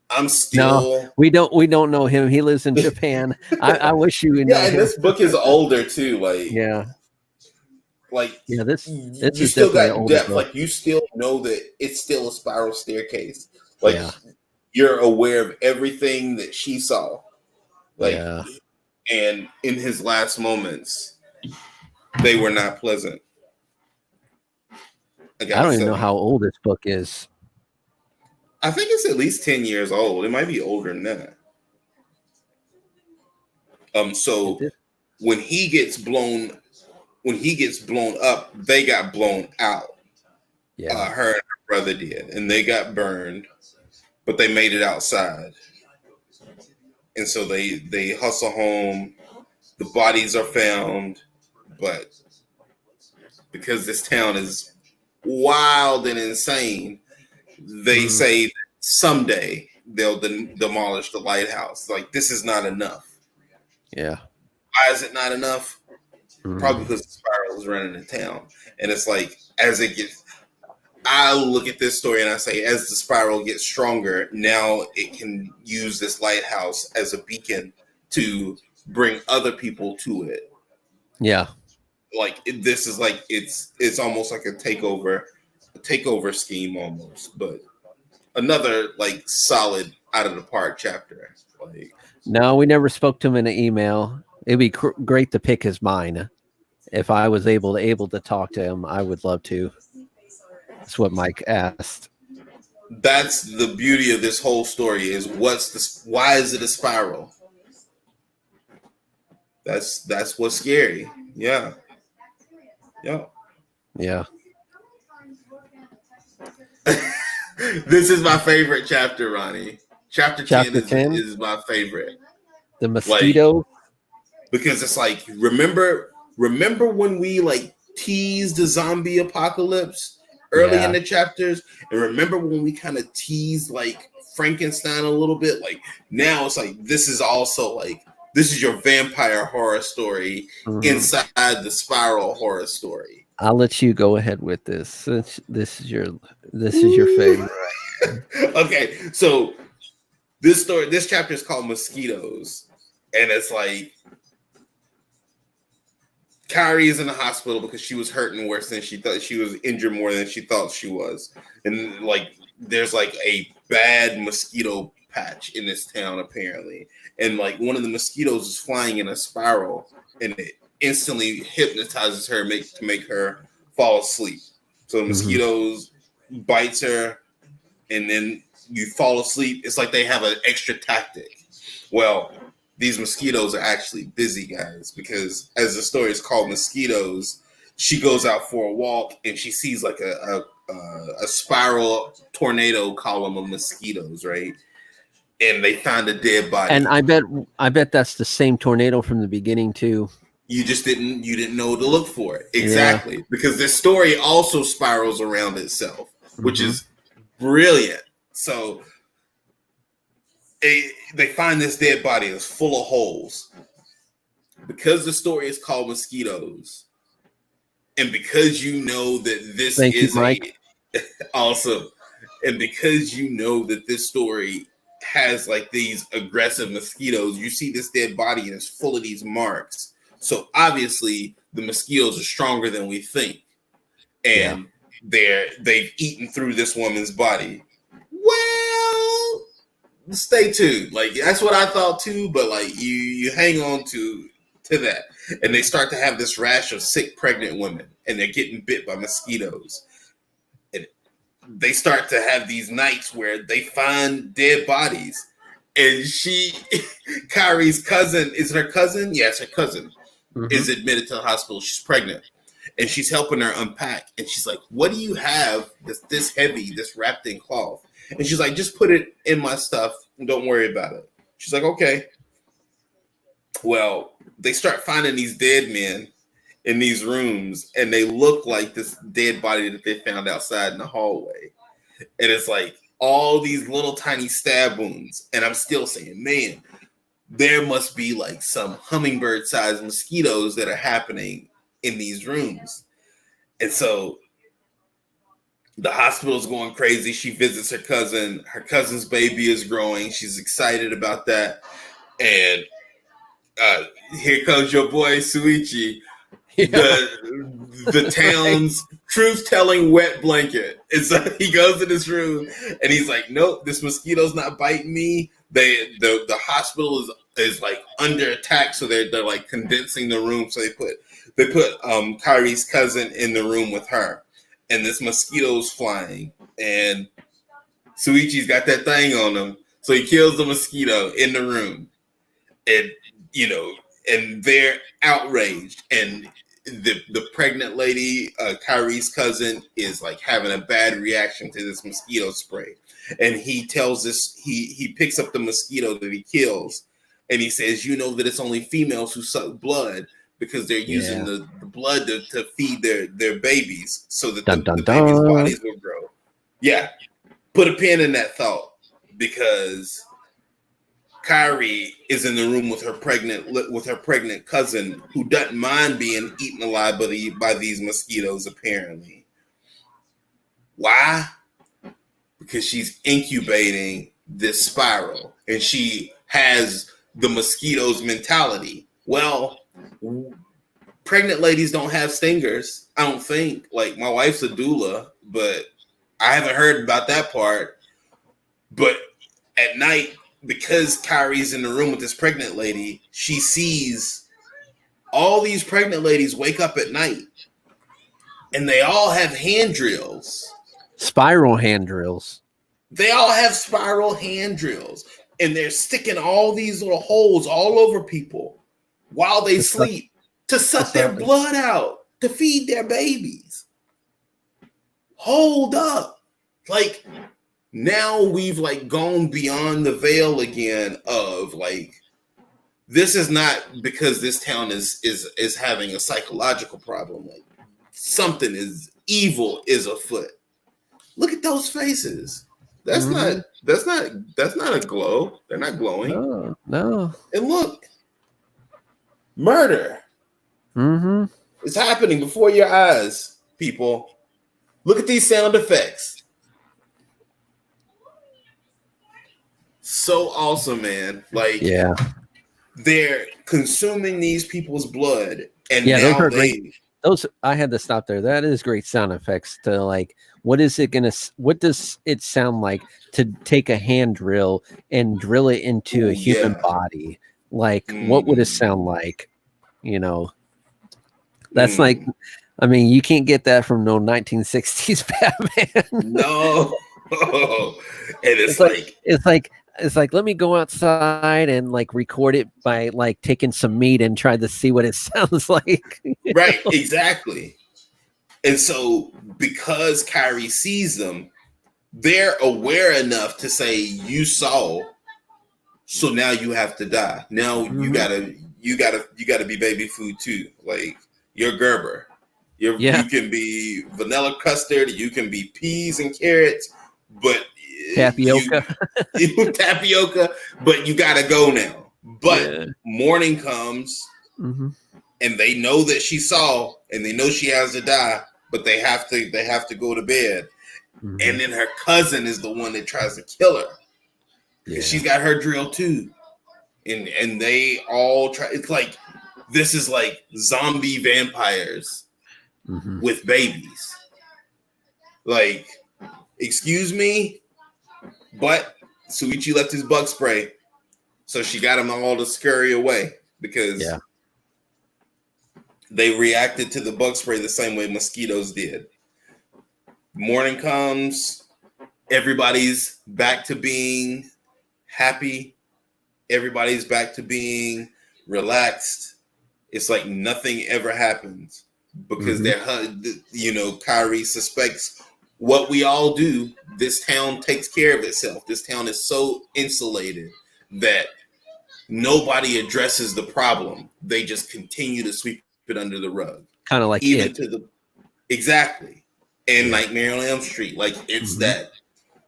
I'm still. No, we don't know him. He lives in Japan. I wish you would know. Yeah, and this book is older too. Like, this you is still got depth. Like, you still know that it's still a spiral staircase. Like, you're aware of everything that she saw. Like, and in his last moments, they were not pleasant. I don't even know how old this book is. I think it's at least 10 years old. It might be older than that. So when he gets blown up, they got blown out. Yeah. Her and her brother did, and they got burned, but they made it outside. And so they hustle home. The bodies are found, but because this town is wild and insane, they say that someday they'll demolish the lighthouse. Like, this is not enough. Yeah. Why is it not enough? Probably because the spiral is running the town. And it's like, I look at this story and I say, as the spiral gets stronger, now it can use this lighthouse as a beacon to bring other people to it. Yeah. Like, this is like, it's almost like a takeover scheme almost, but another like solid out of the park chapter. Like, no, we never spoke to him in an email. It'd be great to pick his mind. If I was able to talk to him, I would love to. That's what Mike asked. That's the beauty of this whole story is why is it a spiral? That's what's scary. Yeah. Yeah. Yeah. This is my favorite chapter, Ronnie. Chapter 10 is my favorite. The mosquito. Like, because it's like, remember when we like teased the zombie apocalypse early in the chapters? And remember when we kind of teased like Frankenstein a little bit? Like, now it's like, this is also like This is your vampire horror story inside the spiral horror story. I'll let you go ahead with this. Since this is your favorite. Okay, so this chapter is called Mosquitoes, and it's like Kyrie is in the hospital because she was hurting worse than she thought. She was injured more than she thought she was, and like there's like a bad mosquito patch in this town apparently, and like one of the mosquitoes is flying in a spiral, and it instantly hypnotizes her to make her fall asleep. So the mosquitoes bites her, and then you fall asleep. It's like they have an extra tactic. Well, these mosquitoes are actually busy, guys, because as the story is called Mosquitoes, she goes out for a walk and she sees like a spiral tornado column of mosquitoes, right? And they find a dead body. And I bet that's the same tornado from the beginning too. You just didn't know to look for it. Exactly. Yeah. Because this story also spirals around itself, which is brilliant. So they find this dead body that's full of holes. Because the story is called Mosquitoes, and because you know that this is Mike. Awesome, and because you know that this story has like these aggressive mosquitoes, you see this dead body and it's full of these marks. So obviously the mosquitoes are stronger than we think, and they've eaten through this woman's body. Well, stay tuned. Like that's what I thought too, but like you hang on to that, and they start to have this rash of sick pregnant women, and they're getting bit by mosquitoes. And they start to have these nights where they find dead bodies, and Kyrie's cousin, is it her cousin? Yes, her cousin is admitted to the hospital. She's pregnant, and she's helping her unpack, and she's like, "What do you have this heavy, this wrapped in cloth?" And she's like, "Just put it in my stuff and don't worry about it." She's like, "Okay." Well, they start finding these dead men in these rooms, and they look like this dead body that they found outside in the hallway. And it's like all these little tiny stab wounds. And I'm still saying, man, there must be like some hummingbird-sized mosquitoes that are happening in these rooms. And so the hospital's going crazy. She visits her cousin. Her cousin's baby is growing. She's excited about that. And here comes your boy Suichi, the town's truth-telling wet blanket. It's he goes in this room and he's like, "Nope, this mosquito's not biting me." The hospital is like under attack, so they're like condensing the room. So they put Kyrie's cousin in the room with her, and this mosquito's flying, and Suichi's got that thing on him, so he kills the mosquito in the room, and and they're outraged, and the pregnant lady, Kyrie's cousin, is like having a bad reaction to this mosquito spray, and he tells this he picks up the mosquito that he kills, and he says, "You know that it's only females who suck blood because they're using the blood to feed their babies, so that the babies' bodies will grow." Yeah, put a pin in that thought, because Kyrie is in the room with her pregnant cousin, who doesn't mind being eaten alive by these mosquitoes, apparently. Why? Because she's incubating this spiral, and she has the mosquitoes mentality. Well, pregnant ladies don't have stingers, I don't think. Like, my wife's a doula, but I haven't heard about that part. But at night, because Kyrie's in the room with this pregnant lady, she sees all these pregnant ladies wake up at night, and they all have hand drills. Spiral hand drills. They all have spiral hand drills, and they're sticking all these little holes all over people while they sleep to suck their blood out, to feed their babies. Hold up. Like, now we've like gone beyond the veil again of like, this is not because this town is having a psychological problem. Like, something is evil is afoot. Look at those faces. That's not a glow. They're not glowing. No. And look, Murder. Mm-hmm. It's happening before your eyes, people. Look at these sound effects. So awesome, man. Like, Yeah. they're consuming these people's blood, and Yeah, those now are great. they Those I had to stop there. That is great sound effects to like. What is it gonna? What does it sound like to take a hand drill and drill it into a oh human yeah. body? Like, what would it Mm, sound like? You know, that's like. mm. I mean, you can't get that from no 1960s Batman. No. And It's it's like like, it's like it's like let me go outside and like record it by like taking some meat and try to see what it sounds like. right, exactly. And so, because Kyrie sees them, they're aware enough to say, "You saw, so now you have to die. Now Mhm. you gotta be baby food too. Like, you're Gerber. Yeah, You can be vanilla custard. You can be peas and carrots, but tapioca. you tapioca. But you gotta go now. But Yeah. morning comes, Hmm. and they know that she saw, and they know she has to die, but they have to go to bed. Hmm. And then her cousin is the one that tries to kill her because Yeah. she's got her drill too. And they all try. It's like, this is like zombie vampires Hmm. with babies. Like, excuse me, but Suichi left his bug spray, so she got them all to scurry away because Yeah. they reacted to the bug spray the same way mosquitoes did. Morning comes, everybody's back to being happy. Everybody's back to being relaxed. It's like nothing ever happens because Hmm. Kyrie suspects what we all do. This town takes care of itself. This town is so insulated that nobody addresses the problem. They just continue to sweep it under the rug, Kind of like even it. to the exactly. And Yeah. Nightmare on Elm Street, like, it's Hmm. that.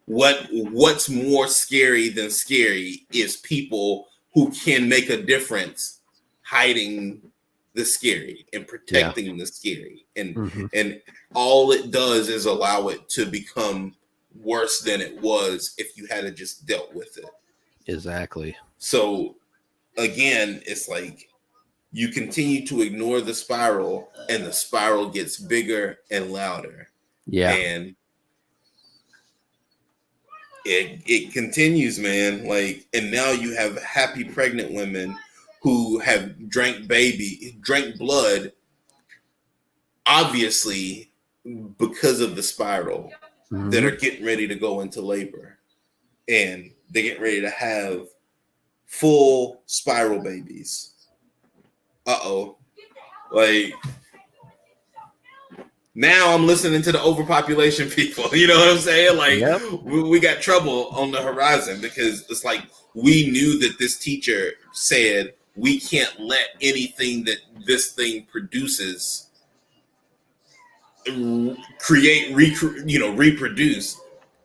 What's more scary than scary is people who can make a difference hiding the scary and Yeah. protecting the scary, Hmm. and all it does is allow it to become worse than it was if you had just dealt with it. Exactly. So again, it's like you continue to ignore the spiral, and the spiral gets bigger and louder, Yeah. and it continues, man. Like, and now you have happy pregnant women who have drank blood, obviously because of the spiral, that Hmm. are getting ready to go into labor, and they get ready to have full spiral babies. Uh-oh. Like, now I'm listening to the overpopulation people. You know what I'm saying? Like, Yep. we got trouble on the horizon because it's like we knew that this teacher said we can't let anything that this thing produces reproduce.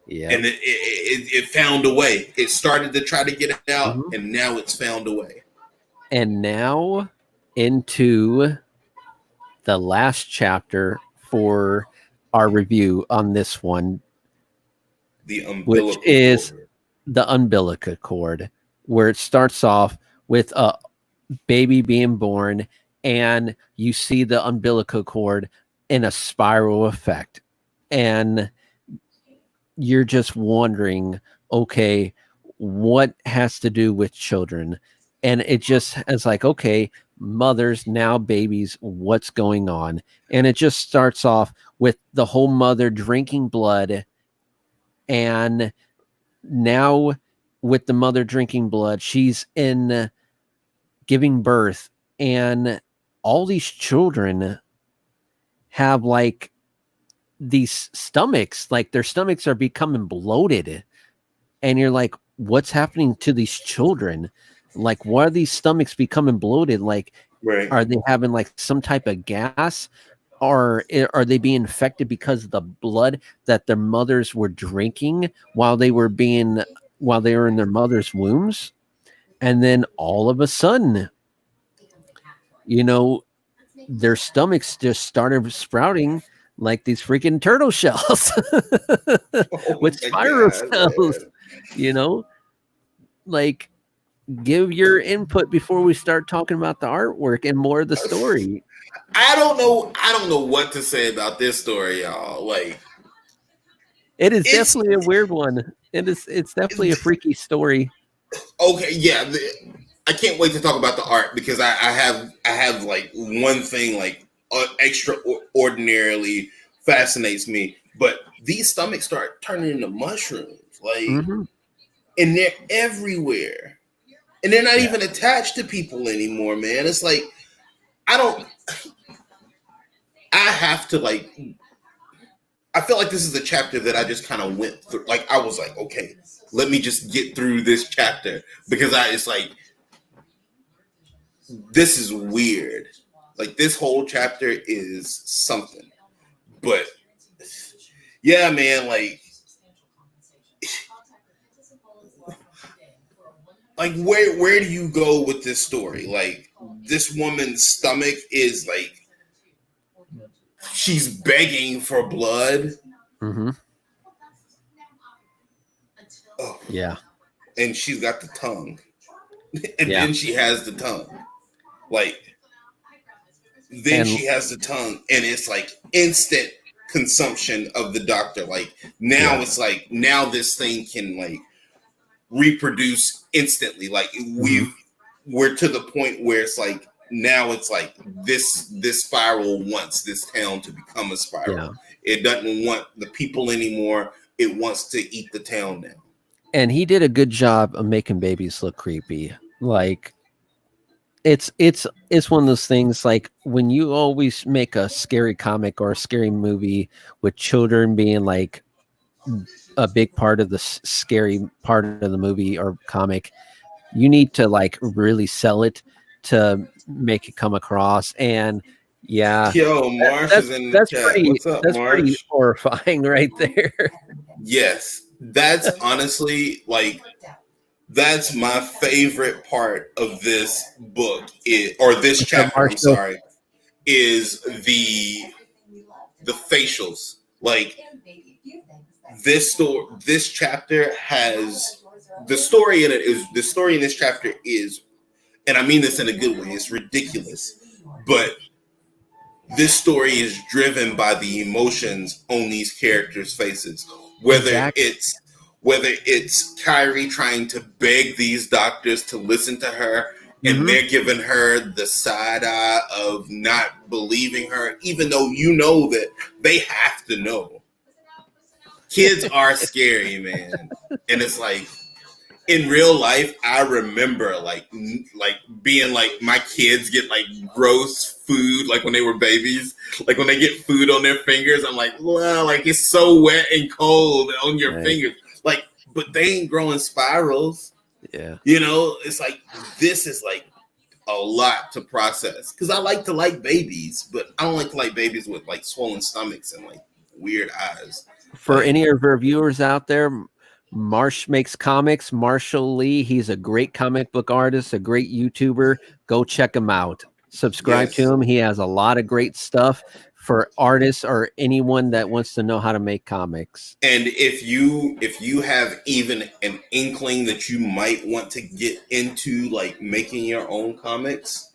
Yep. And it found a way. It started to try to get it out, Hmm. and now it's found a way. And now into the last chapter for our review on this one, The which umbilical is cord. the umbilical cord, where it starts off with a baby being born, and you see the umbilical cord in a spiral effect. And you're just wondering, okay, what has to do with children? And it just is like, okay, mothers, now babies, what's going on? And it just starts off with the whole mother drinking blood. And now, with the mother drinking blood, she's in giving birth, and all these children have like these stomachs, like their stomachs are becoming bloated, and you're like, what's happening to these children? Like, why are these stomachs becoming bloated? Like, Right. are they having like some type of gas, or are they being infected because of the blood that their mothers were drinking while they were in their mother's wombs? And then all of a sudden, you know, their stomachs just started sprouting like these freaking turtle shells Oh with my spiral god, cells. man. You know, like give your input before we start talking about the artwork and more of the story. I don't know. I don't know what to say about this story, y'all. Like, It is it's definitely a weird one. It's definitely a freaky story. okay. Yeah, I can't wait to talk about the art because I have like one thing like extraordinarily fascinates me. But these stomachs start turning into mushrooms, like, Hmm. and they're everywhere, and they're not Yeah. even attached to people anymore, man. It's like I don't. I have to like I feel like this is a chapter that I just kind of went through. Like I was like, okay, let me just get through this chapter because it's like this is weird. Like this whole chapter is something. But yeah, man, like where do you go with this story? Like this woman's stomach is like she's begging for blood. Hmm. Oh, Yeah. and she's got the tongue. And Yeah. then she has the tongue. Like then And she has the tongue and it's like instant consumption of the doctor. Like now yeah. it's like now this thing can like reproduce instantly. Like Hmm. we're to the point where it's like now it's like this spiral wants this town to become a Yeah. spiral. It doesn't want the people anymore. It wants to eat the town now. And he did a good job of making babies look creepy. Like it's one of those things like when you always make a scary comic or a scary movie with children being like a big part of the scary part of the movie or comic, you need to like really sell it to make it come across. And yeah, Yo, Marsh is in the chat. What's up, that's pretty Marsh? horrifying right there. Yes, that's honestly like that's my favorite part of this book or this What's up, chapter. I'm Marshall? sorry, is the facials. Like this chapter has the story in it is the story in this chapter is, and I mean this in a good way. It's ridiculous, but this story is driven by the emotions on these characters' faces. Whether Exactly. it's whether it's Kyrie trying to beg these doctors to listen to her, and Hmm. they're giving her the side eye of not believing her, even though you know that they have to know. Kids are scary, man, and it's like in real life, I remember like being like my kids get like gross food like when they were babies, like when they get food on their fingers. I'm like, well, like it's so wet and cold on your Right. fingers, like, but they ain't growing spirals. Yeah. You know, it's like this is like a lot to process because I like babies, but I don't like babies with like swollen stomachs and like weird eyes. For Like, any of our viewers out there, Marsh makes comics. Marshall Lee, he's a great comic book artist, a great YouTuber. Go check him out. Subscribe to yes. him. He has a lot of great stuff for artists or anyone that wants to know how to make comics. And if you have even an inkling that you might want to get into like making your own comics,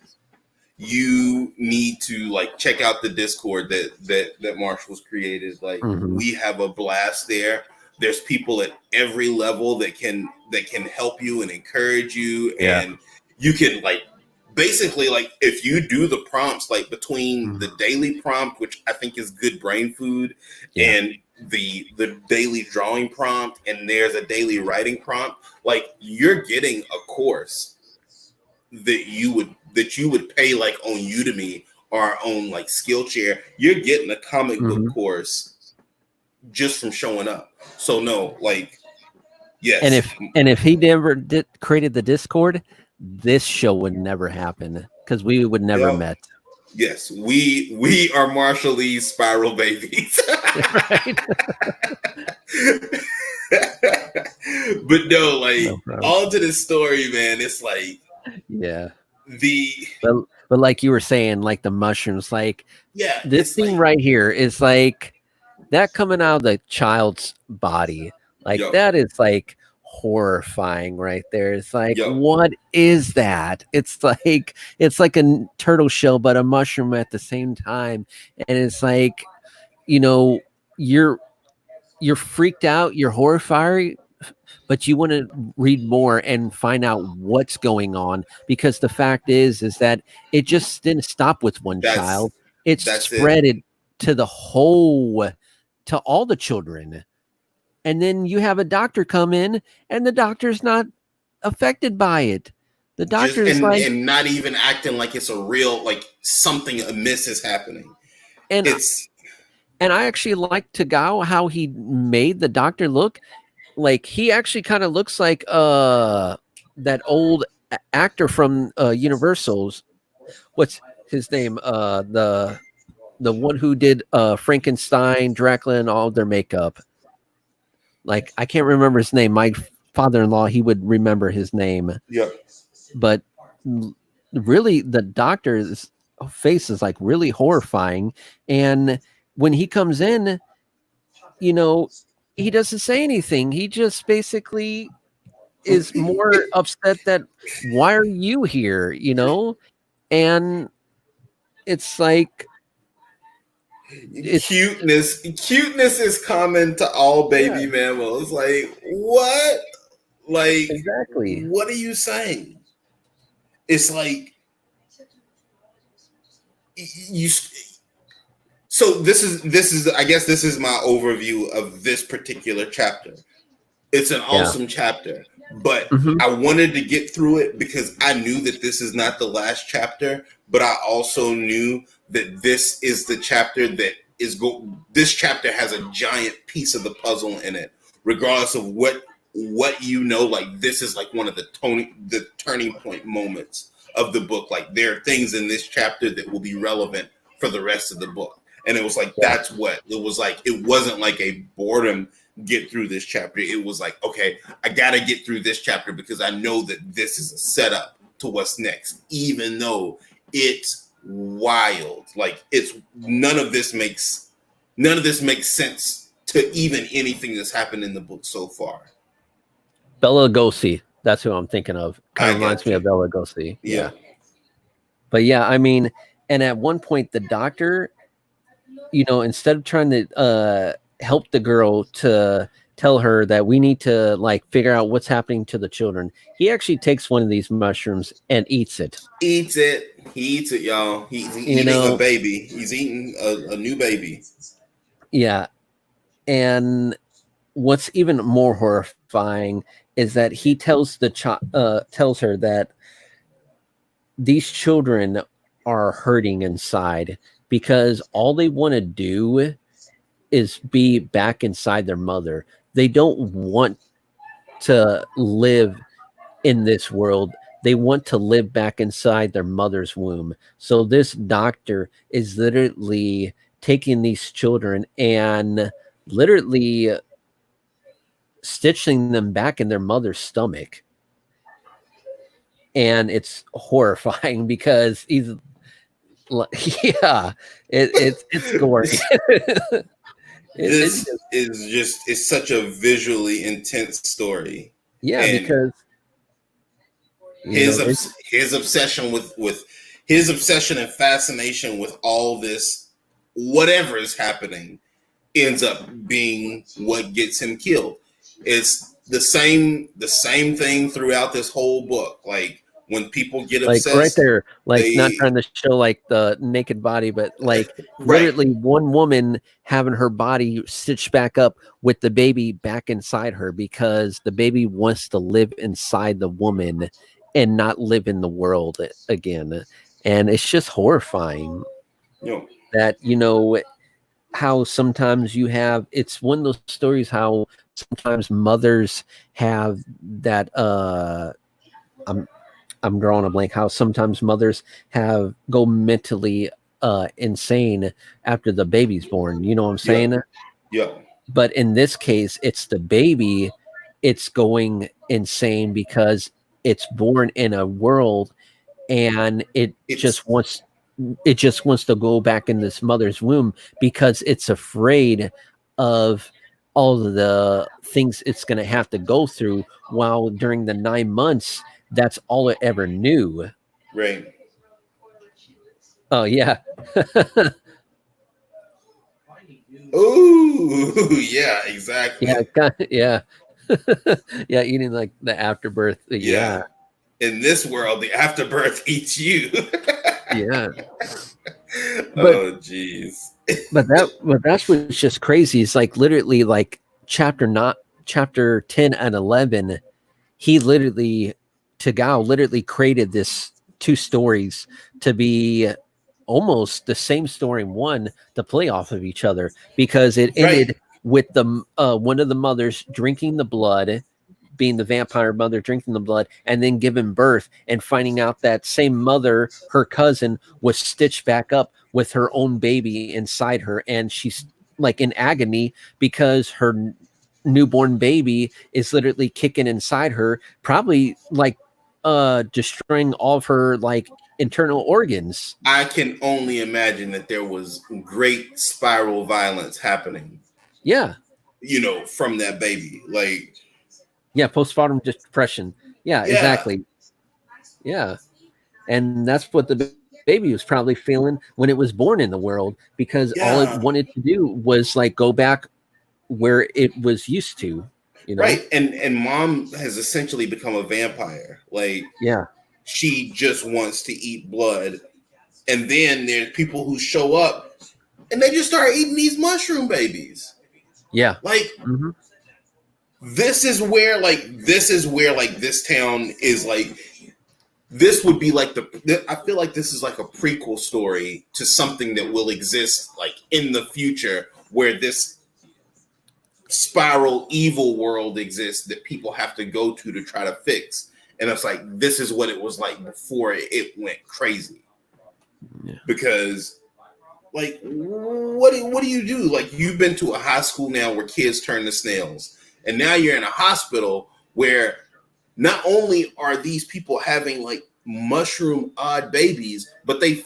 you need to like check out the Discord that Marshall's created. Like Hmm. we have a blast there. There's people at every level that can help you and encourage you, Yeah. and you can like basically like if you do the prompts like between Mhm. the daily prompt, which I think is good brain food, Yeah. and the daily drawing prompt, and there's a daily writing prompt, like you're getting a course that you would pay like on Udemy or on like Skillshare. You're getting a comic book Hmm. course just from showing up. So no, like And yes, if he never did created the Discord, this show would never happen because we would never yep, met. yes, we are Marshall Lee's spiral babies. Right? But no, No like problem. on to this story, man. It's like Yeah. the But but like you were saying, like the mushrooms, like Yeah, this it's scene like, right here is like that coming out of the child's body. Like yo, that is like horrifying right there. It's like, yo, what is that? It's like a turtle shell, but a mushroom at the same time. And it's like, you know, you're you're freaked out, you're horrified, but you want to read more and find out what's going on because the fact is that it just didn't stop with one that's child. It that's it. spread it to the whole to all the children. And then you have a doctor come in and the doctor's not affected by it. The Just doctor's like, and not even acting like it's a real, like something amiss is happening. and It's and I actually like Tagawa how he made the doctor look like he actually kind of looks like that old actor from Universal's. What's his name? The one who did Frankenstein, Dracula, and all their makeup. Like I can't remember his name. My father-in-law, he would remember his name, yeah. but really, the doctor's face is like really horrifying. And when he comes in, you know, he doesn't say anything. He just basically is more upset that why are you here, you know? And it's like it's Cuteness is common to all yeah, baby mammals. Like what? Like exactly. what are you saying? It's like you. So this is I guess this is my overview of this particular chapter. It's an Yeah. awesome chapter, but Mhm. I wanted to get through it because I knew that this is not the last chapter, but I also knew that this is the chapter that this chapter has a giant piece of the puzzle in it. Regardless of what you know, like this is like one of the turning point moments of the book. Like there are things in this chapter that will be relevant for the rest of the book. And it was like Yeah. that's what it was like. It wasn't like a boredom get through this chapter. It was like, okay, I gotta get through this chapter because I know that this is a setup to what's next, even though it's wild. Like it's none of this makes sense to even anything that's happened in the book so far. Bela Lugosi. That's who I'm thinking of. Kind I of reminds got me you. of Bela Lugosi. Yeah. Yeah. But yeah, I mean, and at one point the doctor, you know, instead of trying to help the girl to tell her that we need to like figure out what's happening to the children, he actually takes one of these mushrooms and eats it. Eats it. He eats it, y'all. He's You eating a know, baby. He's eating a new baby. yeah. And what's even more horrifying is that he tells tells her that these children are hurting inside because all they want to do is be back inside their mother. They don't want to live in this world. They want to live back inside their mother's womb. So this doctor is literally taking these children and literally stitching them back in their mother's stomach. And it's horrifying because he's yeah, it's gory. This is just it's such a visually intense story, Yeah, and because you know there's his obsession with his obsession and fascination with all this whatever is happening ends up being what gets him killed. It's the same thing throughout this whole book. Like when people get like right obsessed, there, like not they trying to show like the naked body, but like right, literally one woman having her body stitched back up with the baby back inside her because the baby wants to live inside the woman and not live in the world again. And it's just horrifying you know, that, you know, how sometimes you have it's one of those stories how sometimes mothers have that I'm I'm drawing a blank how sometimes mothers have go mentally insane after the baby's born. You know what I'm yeah, saying? yeah, But in this case, it's the baby, it's going insane because it's born in a world and It's it just wants to go back in this mother's womb because it's afraid of all of the things it's going to have to go through, while during the 9 months that's all it ever knew. right. Oh yeah. Ooh, yeah, Yeah, exactly. yeah. Yeah, eating like the afterbirth. Yeah. Yeah. In this world, the afterbirth eats you. Yeah. But Oh, jeez. but that's what's just crazy. It's like literally like chapter not chapter 10 and 11, he literally Tagao literally created this two stories to be almost the same story in one, to play off of each other, because it Right. ended with the one of the mothers drinking the blood, being the vampire mother drinking the blood, and then giving birth and finding out that same mother, her cousin, was stitched back up with her own baby inside her, and she's like in agony because her newborn baby is literally kicking inside her, probably like destroying all of her like internal organs. I can only imagine that there was great spiral violence happening, Yeah. from that baby. Like, Yeah, postpartum depression. Yeah, yeah, exactly. Yeah. And that's what the baby was probably feeling when it was born in the world, because all it yeah, wanted to do was like go back where it was used to, you know? right. And mom has essentially become a vampire. Like, Yeah. she just wants to eat blood. And then there's people who show up and they just start eating these mushroom babies. Yeah. Like, Hmm. this is where this town is like, this would be like I feel like this is like a prequel story to something that will exist like in the future, where this spiral evil world exists that people have to go to try to fix. And it's like, this is what it was like before it went crazy. Yeah. Because like, what do you do? Like, you've been to a high school now where kids turn to snails, and now you're in a hospital where not only are these people having like mushroom odd babies, but they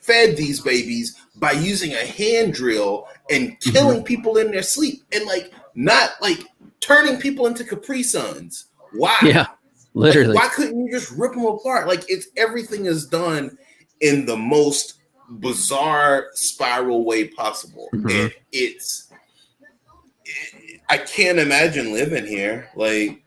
fed these babies by using a hand drill and Hmm. killing people in their sleep, and like not like turning people into Capri Suns. Why? Yeah. Like, Literally. why couldn't you just rip them apart? Like, it's everything is done in the most bizarre spiral way possible, Hmm. and I can't imagine living here. Like,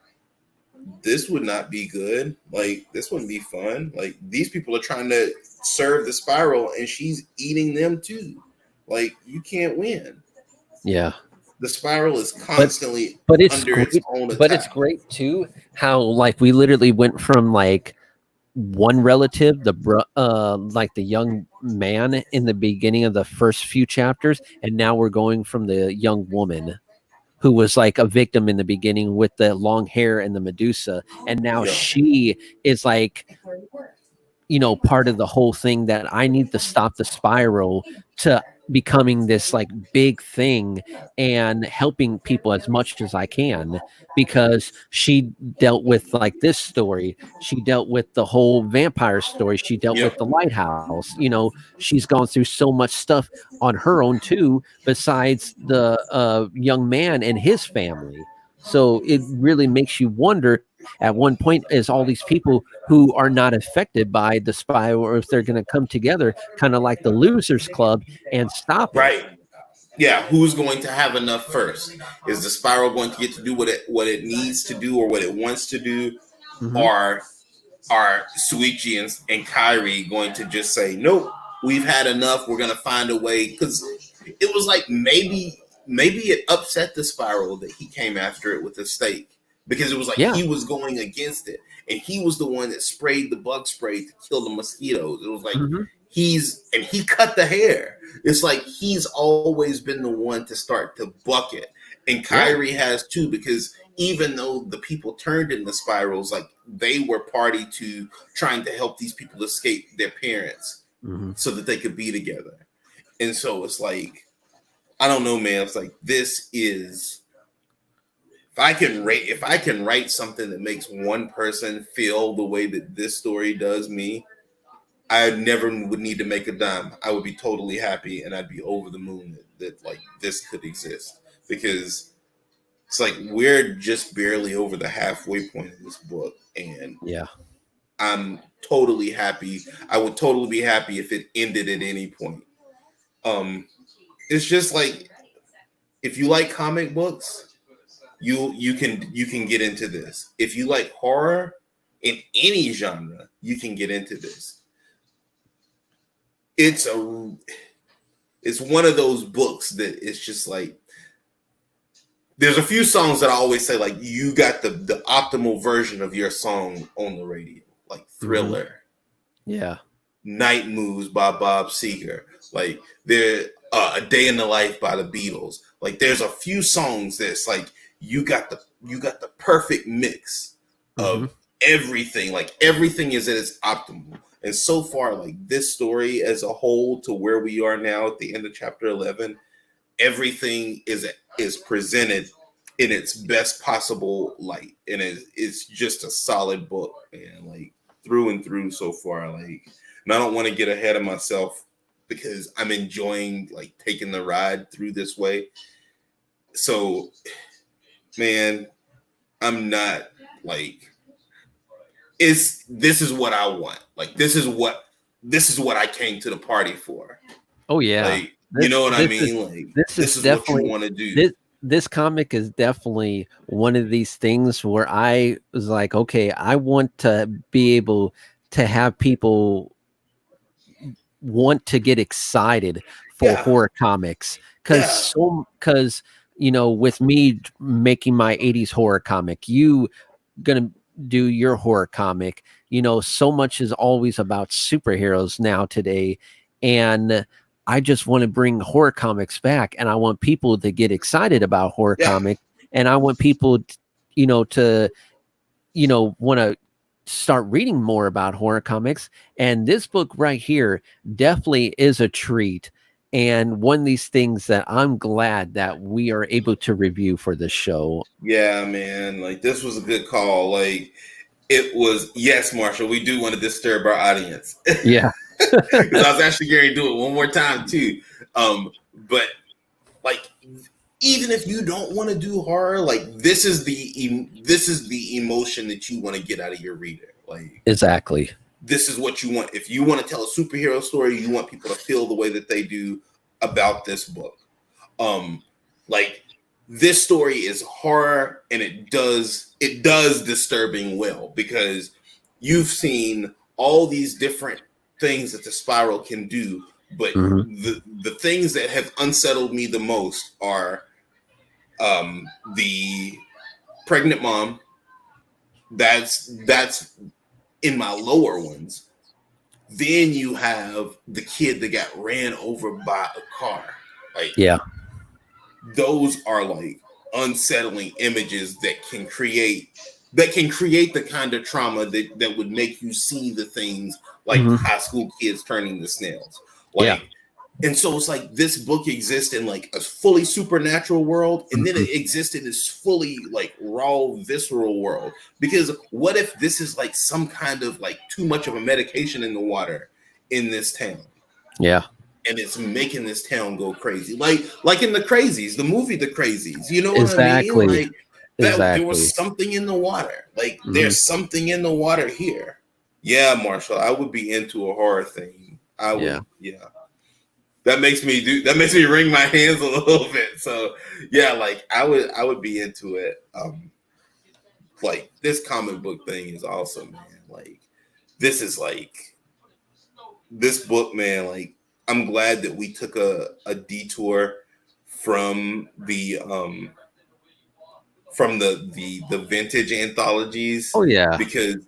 this would not be good. Like, this wouldn't be fun. Like, these people are trying to serve the spiral, and she's eating them too. Like, you can't win. Yeah. The spiral is But constantly but it's under its great. own But it's attack. great too how like we literally went from like one relative, like the young man in the beginning of the first few chapters, and now we're going from the young woman who was like a victim in the beginning with the long hair and the Medusa, and now Yeah. she is like, part of the whole thing, that I need to stop the spiral, to becoming this like big thing and helping people as much as I can, because she dealt with like this story, she dealt with the whole vampire story, she dealt with Yep. the lighthouse, she's gone through so much stuff on her own too, besides the young man and his family. So it really makes you wonder, at one point, is all these people who are not affected by the spy, or if they're going to come together kind of like the losers club and stop it. Right. Yeah, who's going to have enough first? Is the spiral going to get to do what it needs to do or what it wants to do, Hmm. or are Suichi and Kyrie going to just say, nope, we've had enough, we're going to find a way? Because it was like, maybe it upset the spiral that he came after it with a stake, because it was like Yeah. he was going against it, and he was the one that sprayed the bug spray to kill the mosquitoes. It was like, Hmm. he cut the hair. It's like he's always been the one to start to buck it, and Yeah. Kyrie has too, because even though the people turned into spirals, like, they were party to trying to help these people escape their parents Hmm. so that they could be together. And so it's like, I don't know, man. It's like, this is if I can write something that makes one person feel the way that this story does me, I never would need to make a dime. I would be totally happy, and I'd be over the moon that like this could exist, because it's like we're just barely over the halfway point of this book, and Yeah. I'm totally happy. I would totally be happy if it ended at any point. Um, it's just like if you like comic books, you can get into this. If you like horror in any genre, you can get into this. It's one of those books that it's just like there's a few songs that I always say like you got the optimal version of your song on the radio, like Thriller, Yeah. Night Moves by Bob Seger, like there A Day in the Life by the Beatles. Like there's a few songs that's like you got the perfect mix of everything. Like everything is at its optimal. And so far, like this story as a whole to where we are now at the end of chapter 11, everything is presented in its best possible light, and it's just a solid book, and like through and through so far. Like, and I don't want to get ahead of myself because I'm enjoying like taking the ride through this way. So, man, I'm not like this is what I want. Like this is what I came to the party for. Oh yeah. Like, you know what I mean? Like this is what you want to do. This comic is definitely one of these things where I was like, okay, I want to be able to have people want to get excited for horror comics, because you know, with me making my 80s horror comic, you gonna do your horror comic, you know, so much is always about superheroes now today, and I just want to bring horror comics back, and I want people to get excited about horror comic, and I want people to want to start reading more about horror comics. And this book right here definitely is a treat, and one of these things that I'm glad that we are able to review for this show. Yeah, man, like this was a good call. Like it was, yes, Marshall, we do want to disturb our audience. Yeah. Because I was actually going to do it one more time too. But like, even if you don't want to do horror, like this is the emotion that you want to get out of your reader. Like exactly, this is what you want. If you want to tell a superhero story, you want people to feel the way that they do about this book. Like this story is horror, and it does disturbing well, because you've seen all these different things that the spiral can do, but the things that have unsettled me the most are the pregnant mom. That's in my lower ones. Then you have the kid that got ran over by a car. Like, yeah, those are like unsettling images that can create the kind of trauma that would make you see the things like high school kids turning to snails. Like, and so it's like this book exists in like a fully supernatural world, and then it exists in this fully like raw, visceral world. Because what if this is like some kind of like too much of a medication in the water in this town? Yeah. And it's making this town go crazy. Like in The Crazies, the movie The Crazies. You know what exactly. I mean? Like there was something in the water. Like there's something in the water here. Yeah, Marshall, I would be into a horror thing. I would, yeah. That makes me wring my hands a little bit. So yeah, like I would be into it. Like this comic book thing is awesome, man. Like this is like this book, man. Like I'm glad that we took a detour from the vintage anthologies. Oh yeah, because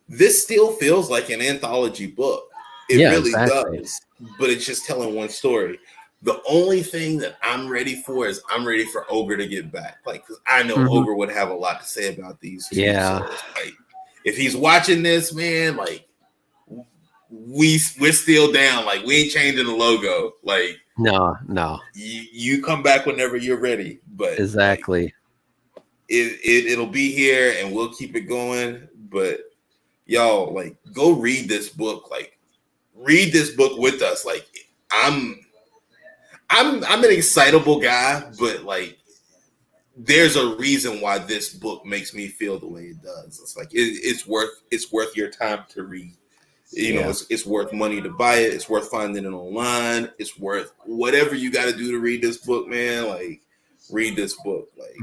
this still feels like an anthology book. It really does, but it's just telling one story. The only thing that I'm ready for is I'm ready for Ogre to get back. Like, cause I know Ogre would have a lot to say about these two. Yeah. So, like, if he's watching this, man, like we're still down. Like, we ain't changing the logo. Like, no. You come back whenever you're ready. But exactly. Like, it'll be here and we'll keep it going. But y'all, like, go read this book. Like, read this book with us. Like, I'm an excitable guy, but like, there's a reason why this book makes me feel the way it does. It's like it's worth your time to read. You know, it's worth money to buy it. It's worth finding it online. It's worth whatever you got to do to read this book, man. Like, read this book. Like,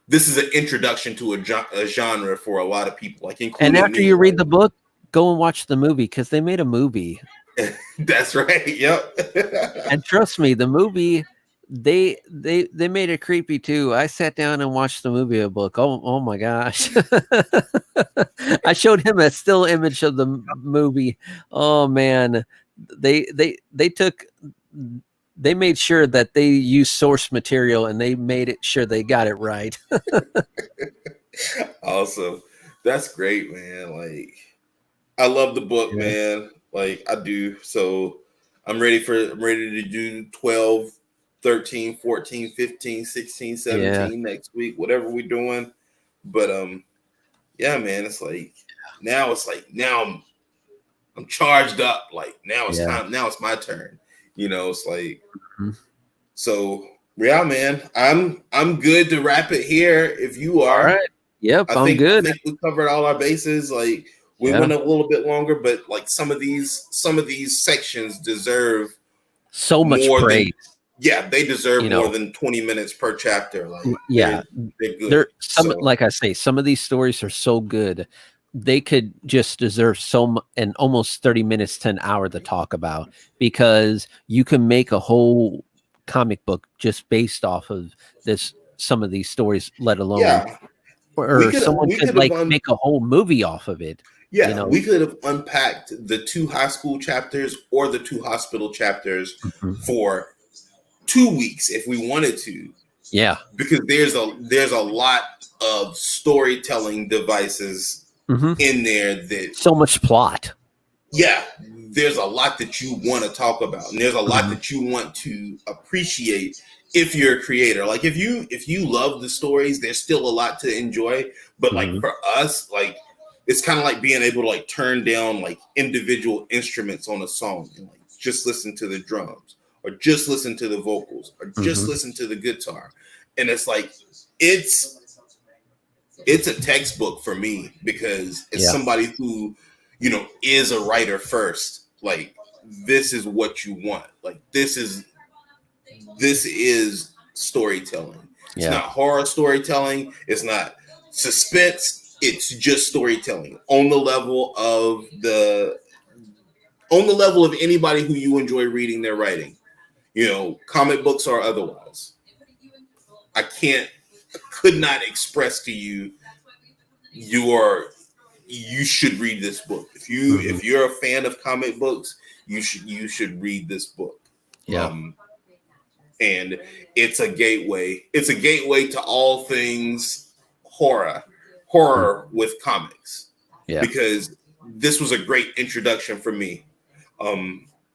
this is an introduction to a genre for a lot of people. Like, and after you read the book, go and watch the movie because they made a movie. That's right. Yep. And trust me, the movie they made it creepy too. I sat down and watched the movie a book. Oh my gosh. I showed him a still image of the movie. Oh man. They made sure that they used source material and they made it sure they got it right. Awesome. That's great, man. Like, I love the book, man. Like, I do. So I'm ready to do 12, 13, 14, 15, 16, 17 next week, whatever we're doing. But yeah, man, it's like now I'm charged up. Like, now it's time. Now it's my turn. You know, it's like so yeah, man. I'm good to wrap it here if you are. All right. Yep, I'm good. I think we covered all our bases. Like, we went a little bit longer, but like some of these sections deserve so much praise. They deserve more than 20 minutes per chapter. Like, they're good. Like I say, some of these stories are so good. They could just deserve and almost 30 minutes to an hour to talk about, because you can make a whole comic book just based off of some of these stories, let alone or someone could make a whole movie off of it. Yeah, we could have unpacked the 2 high school chapters or the 2 hospital chapters for 2 weeks if we wanted to. Yeah, because there's a lot of storytelling devices in there that so much plot. Yeah, there's a lot that you want to talk about, and there's a lot that you want to appreciate if you're a creator. Like, if you love the stories, there's still a lot to enjoy. But like for us, like, it's kind of like being able to like turn down like individual instruments on a song and like just listen to the drums or just listen to the vocals or just listen to the guitar. And it's like, it's a textbook for me, because it's somebody who, you know, is a writer first. Like, this is what you want. Like, this is storytelling. It's not horror storytelling. It's not suspense. It's just storytelling on the level of anybody who you enjoy reading their writing, you know, comic books or otherwise. I could not express to you you should read this book. If you're a fan of comic books, you should read this book. And it's a gateway. It's a gateway to all things horror with comics. Because this was a great introduction for me.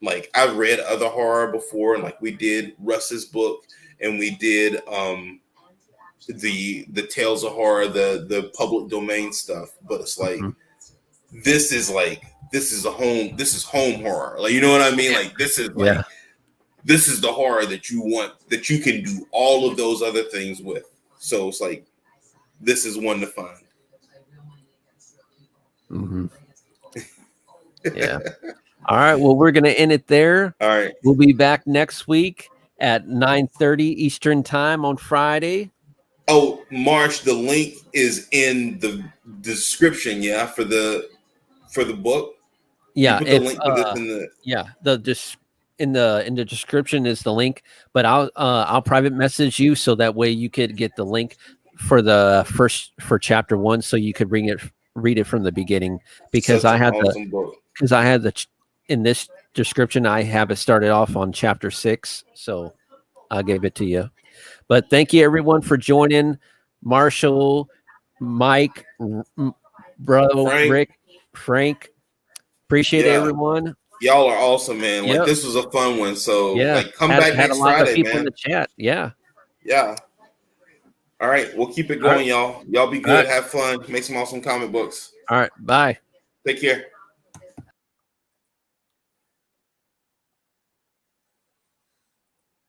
Like, I've read other horror before, and like we did Russ's book, and we did the Tales of Horror, the public domain stuff. But it's like this is home horror. Like, you know what I mean? Like, this is like this is the horror that you want, that you can do all of those other things with. So it's like, this is one to find. Yeah. All right. Well, we're going to end it there. All right. We'll be back next week at 9:30 Eastern time on Friday. Oh, Marsh, the link is in the description. Yeah. For the book. Yeah. The link for this in the description is the link, but I'll private message you so that way you could get the link for chapter 1, so you could read it from the beginning, because in this description I have it started off on chapter 6, so I gave it to you. But thank you everyone for joining. Marshall, Mike, Rick, Frank, appreciate everyone. Y'all are awesome, man. Like, this was a fun one. So like, come back next Friday, man. Had a lot of people in the chat. Yeah. All right, we'll keep it All going, y'all. Y'all be All good. right. Have fun. Make some awesome comic books. All right. Bye. Take care.